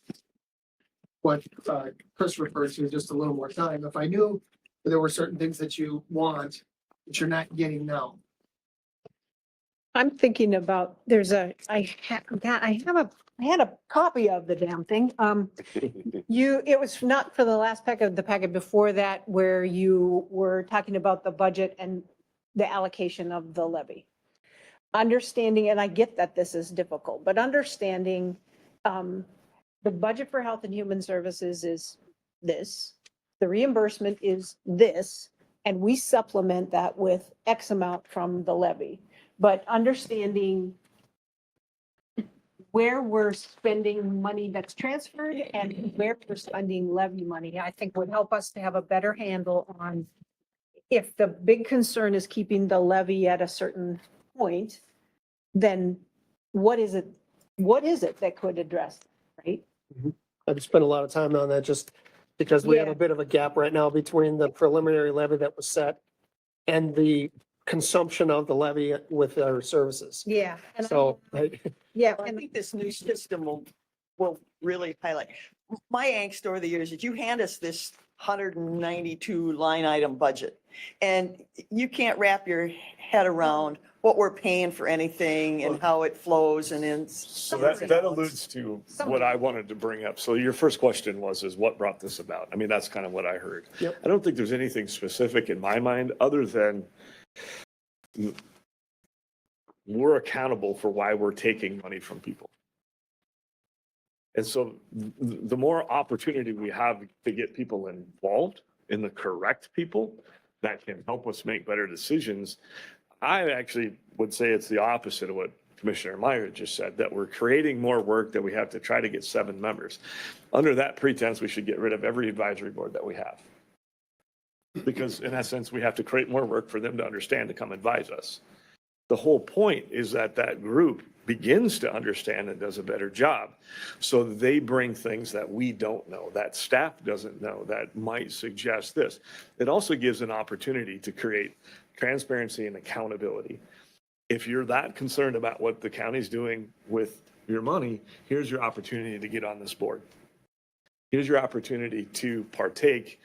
what Chris referred to, just a little more time? If I knew there were certain things that you want that you're not getting now. I'm thinking about, I had a copy of the damn thing. It was not for the last packet, the packet before that, where you were talking about the budget and the allocation of the levy. Understanding, and I get that this is difficult, but understanding the budget for Health and Human Services is this, the reimbursement is this, and we supplement that with X amount from the levy. But understanding where we're spending money that's transferred and where we're spending levy money, I think would help us to have a better handle on if the big concern is keeping the levy at a certain point, then what is it that could address, right? I've spent a lot of time on that just because we have Yeah. a bit of a gap right now between the preliminary levy that was set and the consumption of the levy with our services. Yeah. So, Yeah, I and think this new system will really highlight. My angst over the years is you hand us this 192 line item budget, and you can't wrap your head around what we're paying for anything and how it flows and then. So that alludes to what I wanted to bring up. So your first question is what brought this about? I mean, that's kind of what I heard. Yep. I don't think there's anything specific in my mind other than we're accountable for why we're taking money from people. And so the more opportunity we have to get people involved in the correct people that can help us make better decisions, I actually would say it's the opposite of what Commissioner Meyer just said, that we're creating more work, that we have to try to get 7 members. Under that pretense, we should get rid of every advisory board that we have. Because in essence, we have to create more work for them to understand, to come advise us. The whole point is that that group begins to understand and does a better job. So they bring things that we don't know, that staff doesn't know, that might suggest this. It also gives an opportunity to create transparency and accountability. If you're that concerned about what the county's doing with your money, here's your opportunity to get on this board. Here's your opportunity to partake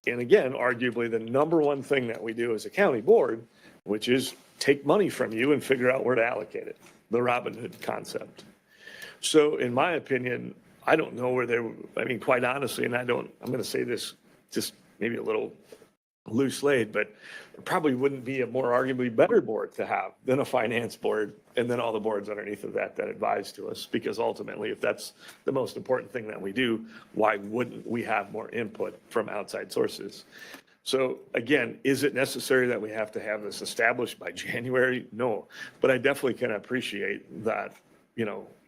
in, again, arguably the number one thing that we do as a county board, which is take money from you and figure out where to allocate it, the Robin Hood concept. So in my opinion, I don't know where I mean, quite honestly, and I'm going to say this just maybe a little loose laid, but it probably wouldn't be a more arguably better board to have than a finance board and then all the boards underneath of that advise to us. Because ultimately, if that's the most important thing that we do, why wouldn't we have more input from outside sources? So again, is it necessary that we have to have this established by January? No, but I definitely can appreciate that,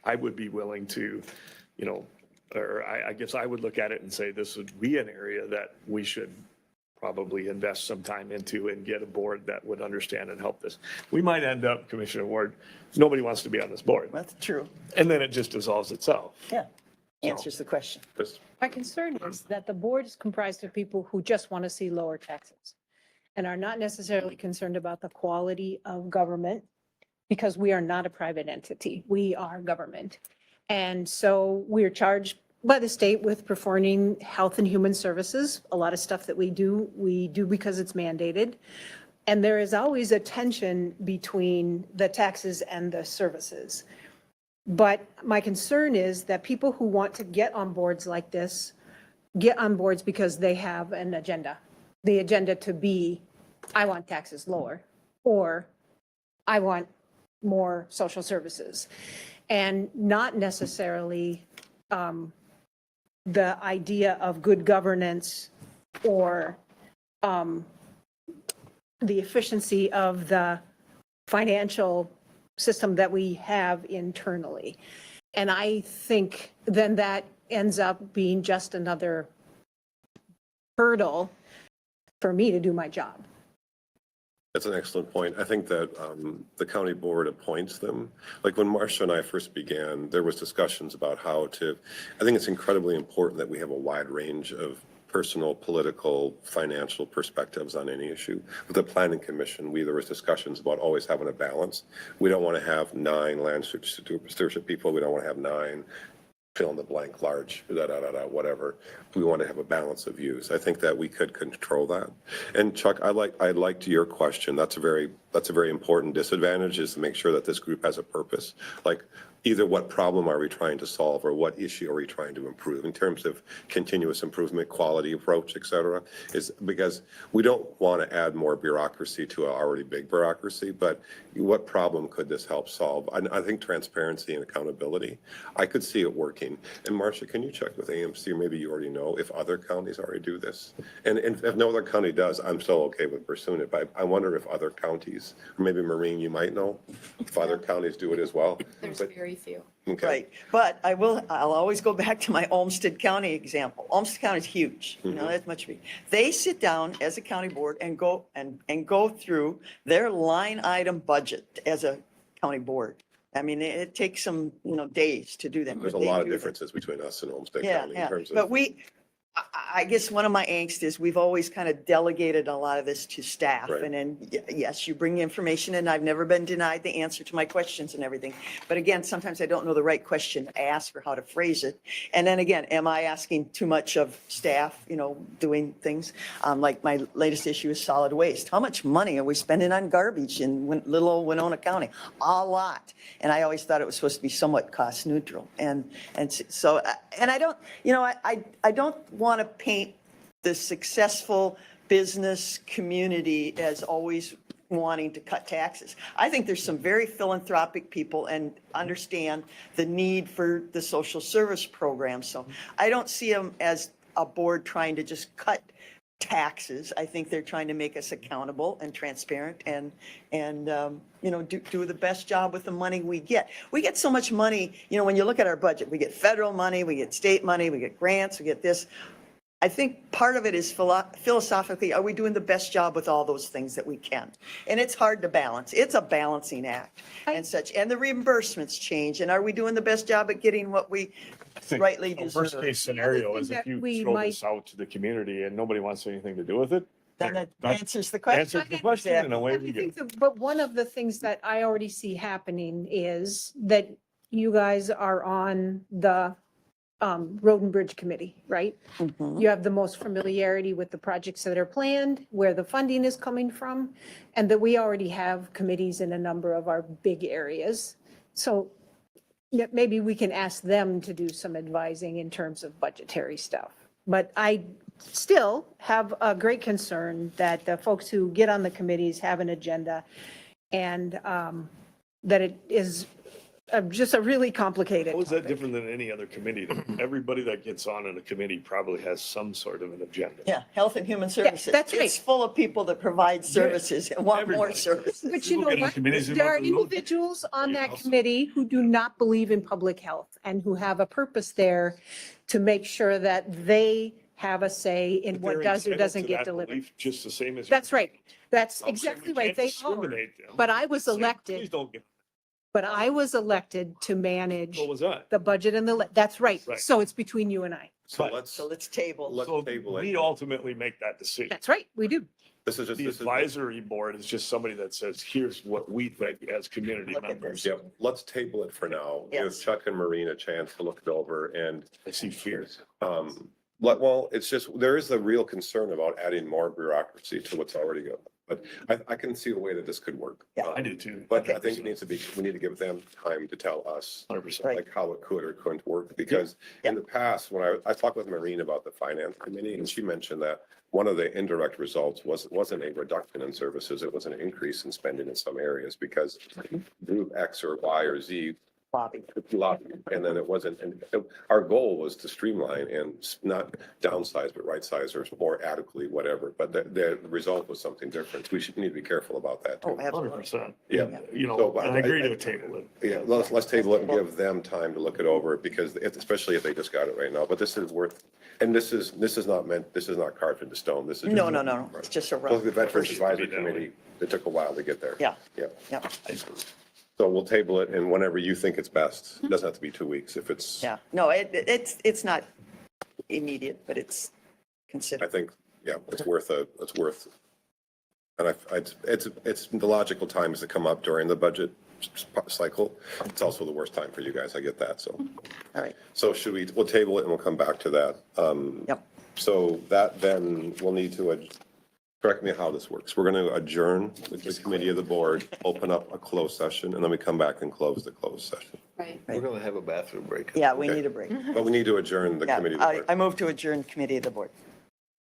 I would be willing to, or I guess I would look at it and say this would be an area that we should probably invest some time into and get a board that would understand and help this. We might end up, Commissioner Ward, nobody wants to be on this board. That's true. And then it just dissolves itself. Yeah, answers the question. My concern is that the board is comprised of people who just want to see lower taxes and are not necessarily concerned about the quality of government, because we are not a private entity. We are government. And so we are charged by the state with performing health and human services. A lot of stuff that we do because it's mandated. And there is always a tension between the taxes and the services. But my concern is that people who want to get on boards like this, get on boards because they have an agenda. The agenda to be, I want taxes lower, or I want more social services. And not necessarily the idea of good governance or the efficiency of the financial system that we have internally. And I think then that ends up being just another hurdle for me to do my job. That's an excellent point. I think that the county board appoints them. Like when Marcia and I first began, there was discussions about how to, I think it's incredibly important that we have a wide range of personal, political, financial perspectives on any issue. With the planning commission, there was discussions about always having a balance. We don't want to have 9 land stewardship people. We don't want to have 9 fill in the blank large, whatever. We want to have a balance of views. I think that we could control that. And Chuck, I liked your question. That's a very important disadvantage, is to make sure that this group has a purpose. Like, either what problem are we trying to solve, or what issue are we trying to improve in terms of continuous improvement, quality approach, et cetera, is because we don't want to add more bureaucracy to an already big bureaucracy, but what problem could this help solve? I think transparency and accountability, I could see it working. And Marcia, can you check with AMC, or maybe you already know if other counties already do this? And if no other county does, I'm still okay with pursuing it, but I wonder if other counties, or maybe Maureen, you might know, if other counties do it as well. There's But- very few. Okay. Right, but I'll always go back to my Olmsted County example. Olmsted County is huge, that's much big. They sit down as a county board and go through their line item budget as a county board. I mean, it takes some, days to do that. There's a but they lot of do that. differences between us and Olmsted Yeah, County in yeah, terms of. but I guess one of my angst is we've always kind of delegated a lot of this to staff. Right. And then, yes, you bring information and I've never been denied the answer to my questions and everything. But again, sometimes I don't know the right question to ask or how to phrase it. And then again, am I asking too much of staff, doing things? Like my latest issue is solid waste. How much money are we spending on garbage in little old Winona County? A lot. And I always thought it was supposed to be somewhat cost neutral. And so, and I don't, I don't want to paint the successful business community as always wanting to cut taxes. I think there's some very philanthropic people and understand the need for the social service program. So I don't see them as a board trying to just cut taxes. I think they're trying to make us accountable and transparent and do the best job with the money we get. We get so much money, when you look at our budget, we get federal money, we get state money, we get grants, we get this. I think part of it is philosophically, are we doing the best job with all those things that we can? And it's hard to balance. It's a balancing act and such. And the reimbursements change. And are we doing the best job at getting what we rightly The deserve? worst case scenario is thing if that you we throw might- this out to the community and nobody wants anything to do with it. Then that That answers the question. answers the question and away I we go. think but one of the things that I already see happening is that you guys are on the Road and Bridge Committee, right? Mhm. You have the most familiarity with the projects that are planned, where the funding is coming from, and that we already have committees in a number of our big areas. So yeah, maybe we can ask them to do some advising in terms of budgetary stuff. But I still have a great concern that the folks who get on the committees have an agenda and that it is just a really complicated How is that topic. different than any other committee? Everybody that gets on in a committee probably has some sort of an agenda. Yeah, Health and Human Services. that's right. It's full of people that provide services and want more Everybody. services. But you People know get in what? committees and There are want to know. individuals on Yeah, that also. committee who do not believe in public health and who have a purpose there to make sure that they have a say in But what they're does or entitled doesn't to get that delivered. belief Just the same as. That's right. That's I'm saying exactly we right. can't They are. discriminate them. But I was Say, elected, Please don't get, but I was elected to manage what was that? the budget and that's right. Right. So it's between you and I. So But- let's, So let's table. let's So table we it. ultimately make that decision. That's right. We do. This is just, The this is, advisory board is just somebody that says, here's what we think as community Look at members. yep, let's table it for now. Give Yes. Chuck and Maureen a chance to look it over and I see fears. well, it's just, there is a real concern about adding more bureaucracy to what's already going. But I can see a way that this could work. Yeah. I do too. But I think it needs to be, we need to give them time to tell us 100%. Right. like how it could or couldn't work. Because in the past, when I talked with Maureen about the finance committee, and she mentioned that one of the indirect results wasn't a reduction in services, it was an increase in spending in some areas because group X or Y or Z Bobby. lobby, and then it wasn't, and our goal was to streamline and not downsize, but right size or more adequately, whatever. But the result was something different. We need to be careful about that Oh, too. absolutely. 100%. Yeah. You So, know, but I agree to table it. Yeah, let's table it and give them time to look it over because especially if they just got it right now, but this is worth, and this is not carved into stone. This is. No, no, no, no. It's just a rough. Look, the Veterans Advisory Be that way. Committee, it took a while to get there. Yeah. Yeah. Yeah, So we'll table it and whenever you think it's best. It doesn't have to be 2 weeks if it's, yeah. No, it's not immediate, but it's I considered. think, yeah, it's worth, and it's the logical time is to come up during the budget cycle. It's also the worst time for you guys. I get that. So, All right. so we'll table it and we'll come back to that. Yep. So that then we'll need to, correct me how this works. We're going to adjourn the committee of the board, open up a closed session, and then we come back and close the closed session. Right. We're gonna have a bathroom break. Yeah, we Okay. need a break. But we need to adjourn the Yeah, committee of the I board. move to adjourn committee of the board.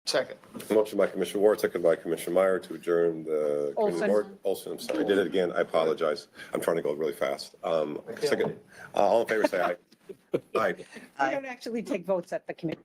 Second. Motion by Commissioner Ward, second by Commissioner Meyer to adjourn the committee of the Olson. board. Olson, I'm sorry, I did it again. I apologize. I'm trying to go really fast. Second, all in favor, say aye. Aye. We don't actually take votes at the committee.